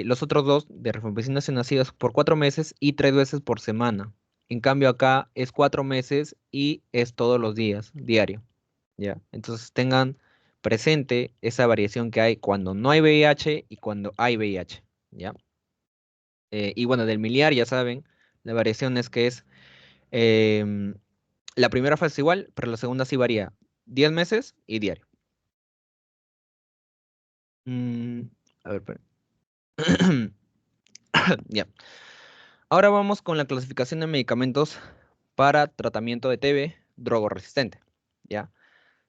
los otros dos de rifampicina nacidas por 4 meses y 3 veces por semana. En cambio, acá es 4 meses y es todos los días, diario. ¿Ya? Entonces tengan presente esa variación que hay cuando no hay VIH y cuando hay VIH. ¿Ya? Y bueno, del miliar, ya saben, la variación es que es em, la primera fase es igual, pero la segunda sí varía 10 meses y diario. Mm, a ver, espera. Ya. Ahora vamos con la clasificación de medicamentos para tratamiento de TB drogoresistente. ¿Ya?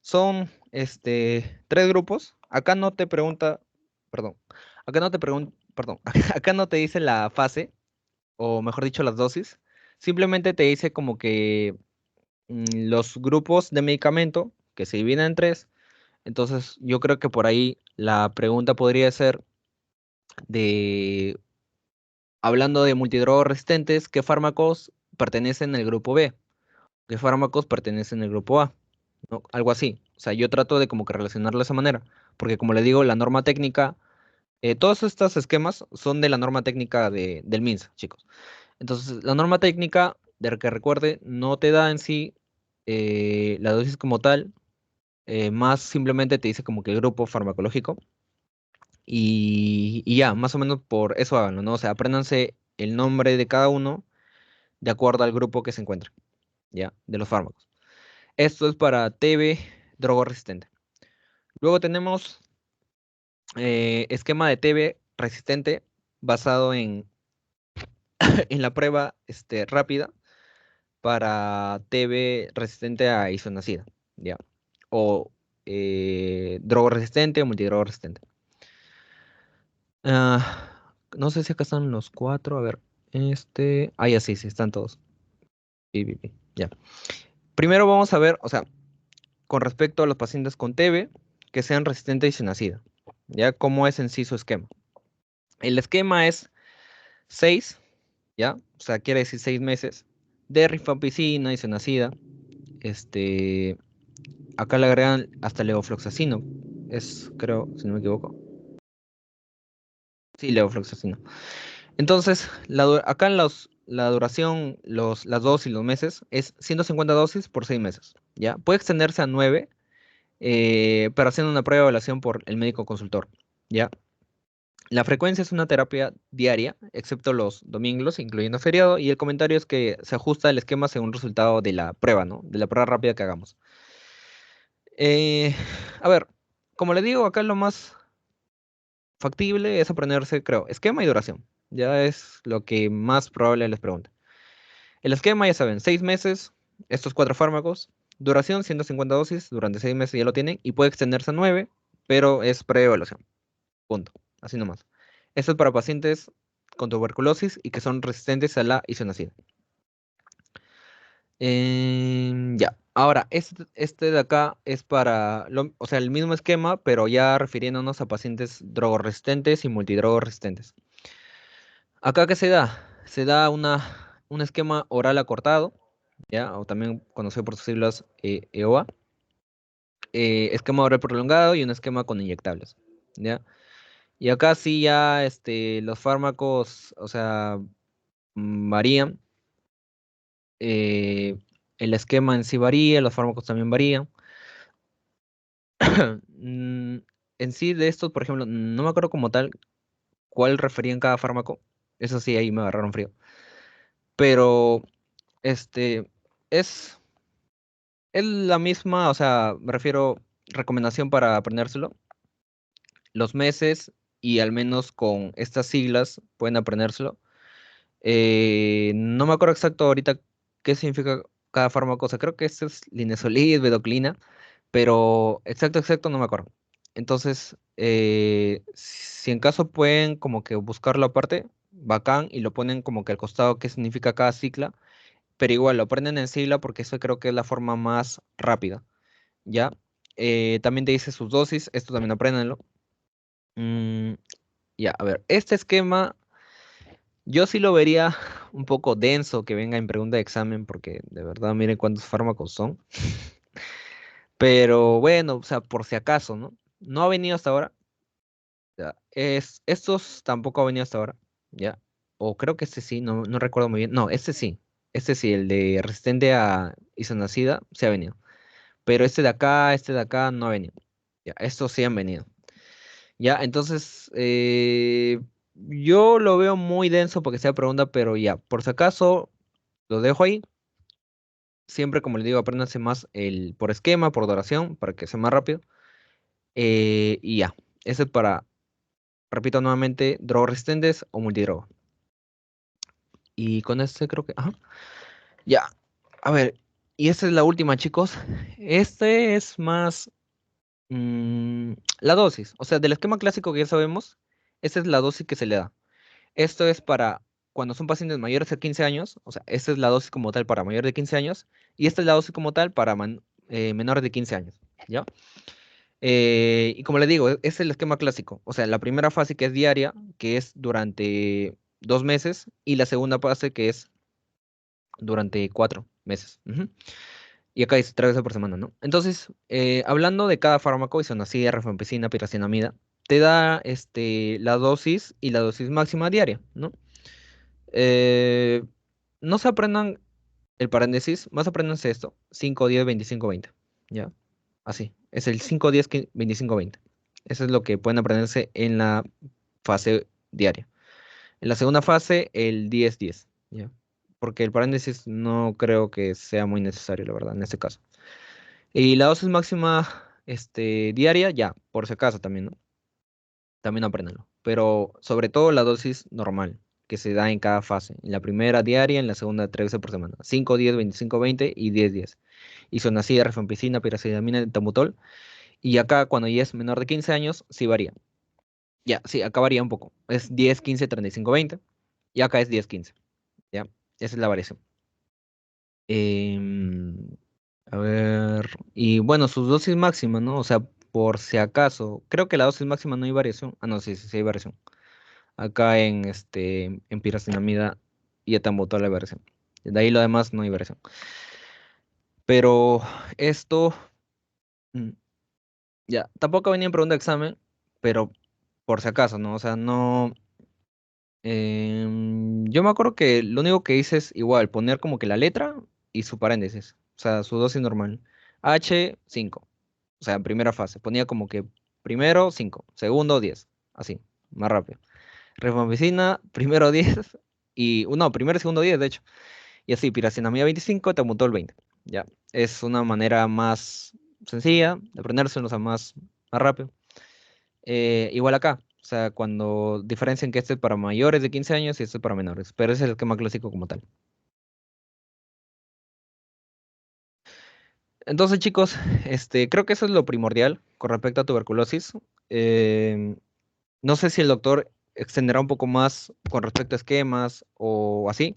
Son 3 grupos. Acá no te pregunta, perdón, acá no te pregunta, perdón, acá no te dice la fase, o mejor dicho, las dosis. Simplemente te dice como que los grupos de medicamento que se dividen en tres. Entonces, yo creo que por ahí la pregunta podría ser de, hablando de multidrogos resistentes, ¿qué fármacos pertenecen al grupo B? ¿Qué fármacos pertenecen al grupo A? ¿No? Algo así. O sea, yo trato de como que relacionarlo de esa manera, porque como le digo, la norma técnica, todos estos esquemas son de la norma técnica del MINSA, chicos. Entonces, la norma técnica, de que recuerde, no te da en sí la dosis como tal, más simplemente te dice como que el grupo farmacológico y ya, más o menos por eso háganlo, ¿no? O sea, apréndanse el nombre de cada uno de acuerdo al grupo que se encuentre, ¿ya? De los fármacos. Esto es para TB drogo resistente. Luego tenemos esquema de TB resistente basado en, en la prueba rápida para TB resistente a isoniazida, ¿ya? O drogo resistente o multidrogo resistente. No sé si acá están los cuatro, a ver, ya sí, sí, están todos. Ya. Primero vamos a ver, o sea, con respecto a los pacientes con TB que sean resistentes a isoniazida, ¿ya? ¿Cómo es en sí su esquema? El esquema es 6, ¿ya? O sea, quiere decir 6 meses de rifampicina, isoniazida. Este, acá le agregan hasta levofloxacino. Es, creo, si no me equivoco. Sí, levofloxacino. Entonces, acá en la duración, las dosis, los meses, es 150 dosis por 6 meses, ¿ya? Puede extenderse a 9, pero haciendo una prueba de evaluación por el médico consultor, ¿ya? La frecuencia es una terapia diaria, excepto los domingos, incluyendo feriado, y el comentario es que se ajusta el esquema según el resultado de la prueba, ¿no? De la prueba rápida que hagamos. Eh, a ver, como le digo, acá lo más factible es aprenderse, creo, esquema y duración. Ya es lo que más probable les pregunte. El esquema, ya saben, 6 meses, estos 4 fármacos, duración 150 dosis, durante 6 meses ya lo tienen, y puede extenderse a 9, pero es pre-evaluación. Punto. Así nomás. Esto es para pacientes con tuberculosis y que son resistentes a la isoniazida. Ya. Ahora, este de acá es para, o sea, el mismo esquema, pero ya refiriéndonos a pacientes drogoresistentes y multidrogoresistentes. Acá, ¿qué se da? Se da un esquema oral acortado, ¿ya? O también conocido por sus siglas EOA. Esquema oral prolongado y un esquema con inyectables, ¿ya? Y acá sí ya los fármacos, o sea, varían. eh, el esquema en sí varía, los fármacos también varían. Mm, en sí de estos, por ejemplo, no me acuerdo como tal cuál referían cada fármaco. Eso sí, ahí me agarraron frío. Pero, este, es, es la misma, o sea, me refiero recomendación para aprendérselo. Los meses y al menos con estas siglas pueden aprendérselo. No me acuerdo exacto ahorita qué significa cada fármaco. O sea, creo que este es linezolid, bedoclina, pero exacto no me acuerdo. Entonces, si en caso pueden como que buscarlo aparte, bacán, y lo ponen como que al costado qué significa cada sigla, pero igual lo aprenden en sigla porque eso creo que es la forma más rápida, ¿ya? También te dice sus dosis, esto también apréndanlo. Mm, ya, a ver, este esquema yo sí lo vería un poco denso que venga en pregunta de examen, porque de verdad miren cuántos fármacos son. Pero bueno, o sea, por si acaso, ¿no? No ha venido hasta ahora. Ya. Estos tampoco ha venido hasta ahora, ¿ya? O creo que este sí, no recuerdo muy bien. No, este sí. Este sí, el de resistente a isoniazida, sí ha venido. Pero este de acá no ha venido. Ya, estos sí han venido. Ya, entonces, yo lo veo muy denso porque sea pregunta, pero ya, por si acaso, lo dejo ahí. Siempre, como les digo, apréndanse más el por esquema, por duración, para que sea más rápido. Y ya, ese es para, repito nuevamente, drogoresistentes o multidroga. Y con este creo que, ajá, ya. A ver, y esta es la última, chicos. Este es más la dosis. O sea, del esquema clásico que ya sabemos, esta es la dosis que se le da. Esto es para cuando son pacientes mayores de 15 años, o sea, esta es la dosis como tal para mayores de 15 años, y esta es la dosis como tal para menores de 15 años, ¿ya? Y como les digo, es el esquema clásico, o sea, la primera fase que es diaria, que es durante 2 meses, y la segunda fase que es durante 4 meses. Ujú. Y acá dice 3 veces por semana, ¿no? Entonces, hablando de cada fármaco, isoniazida, rifampicina, piracinamida, te da la dosis y la dosis máxima diaria, ¿no? Eh, no se aprendan el paréntesis, más apréndanse esto, 5 10 25 20, ¿ya? Así, es el 5 10 25 20. Eso es lo que pueden aprenderse en la fase diaria. En la segunda fase, el 10 10, ¿ya? Porque el paréntesis no creo que sea muy necesario, la verdad, en este caso. Y la dosis máxima, diaria, ya, por si acaso también, ¿no? También apréndanlo. Pero sobre todo la dosis normal que se da en cada fase. En la primera diaria, en la segunda 3 veces por semana. 5 10 25 20 y 10 10. Isoniazida, rifampicina, piracidamina, tamutol. Y acá cuando ya es menor de 15 años, sí varía. Ya, sí, acá varía un poco. Es 10 15 35 20. Y acá es 10 15. Ya, esa es la variación. Em, a ver. Y bueno, sus dosis máximas, ¿no? O sea, por si acaso. Creo que la dosis máxima no hay variación. Ah, no, sí hay variación. Acá en piracinamida y etambutol hay variación. De ahí lo demás no hay variación. Pero esto, mm, ya, tampoco venía en pregunta de examen, pero por si acaso, ¿no? O sea, no. Yo me acuerdo que lo único que hice es igual, poner como que la letra y su paréntesis. O sea, su dosis normal. H5. O sea, en primera fase. Ponía como que primero 5, segundo 10. Así, más rápido. Rifampicina, primero 10 y, no, primero y segundo 10, de hecho. Y así, piracinamida 25, Temutol 20. Ya, es una manera más sencilla de aprendérselo, o sea, más rápido. Igual acá, o sea, cuando diferencian que este es para mayores de 15 años y este es para menores, pero ese es el esquema clásico como tal. Entonces, chicos, creo que eso es lo primordial con respecto a tuberculosis. Eh, no sé si el doctor extenderá un poco más con respecto a esquemas o así.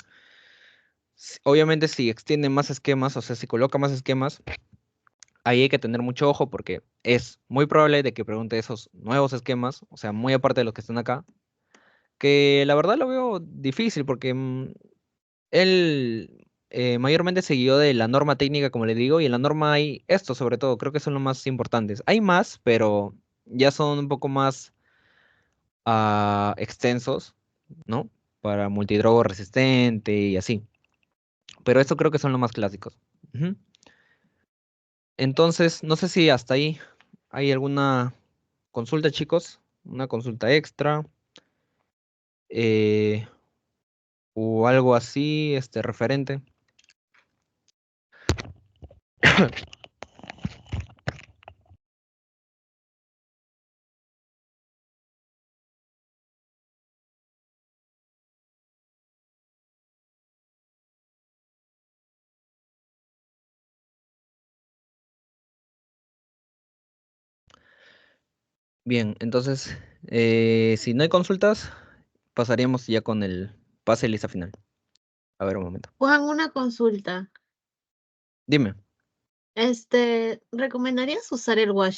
Obviamente, si extiende más esquemas, o sea, si coloca más esquemas, ahí hay que tener mucho ojo porque es muy probable de que pregunte esos nuevos esquemas, o sea, muy aparte de los que están acá, que la verdad lo veo difícil porque él mayormente siguió de la norma técnica, como le digo, y en la norma hay esto sobre todo, creo que son los más importantes. Hay más, pero ya son un poco más extensos, ¿no? Para multidrogo resistente y así. Pero esto creo que son los más clásicos. Ujú. Entonces, no sé si hasta ahí hay alguna consulta, chicos, una consulta extra. eh, o algo así, referente. Bien, entonces, si no hay consultas, pasaríamos ya con el pase de lista final. A ver, un momento. Juan, una consulta. Dime. ¿Recomendarías usar el washing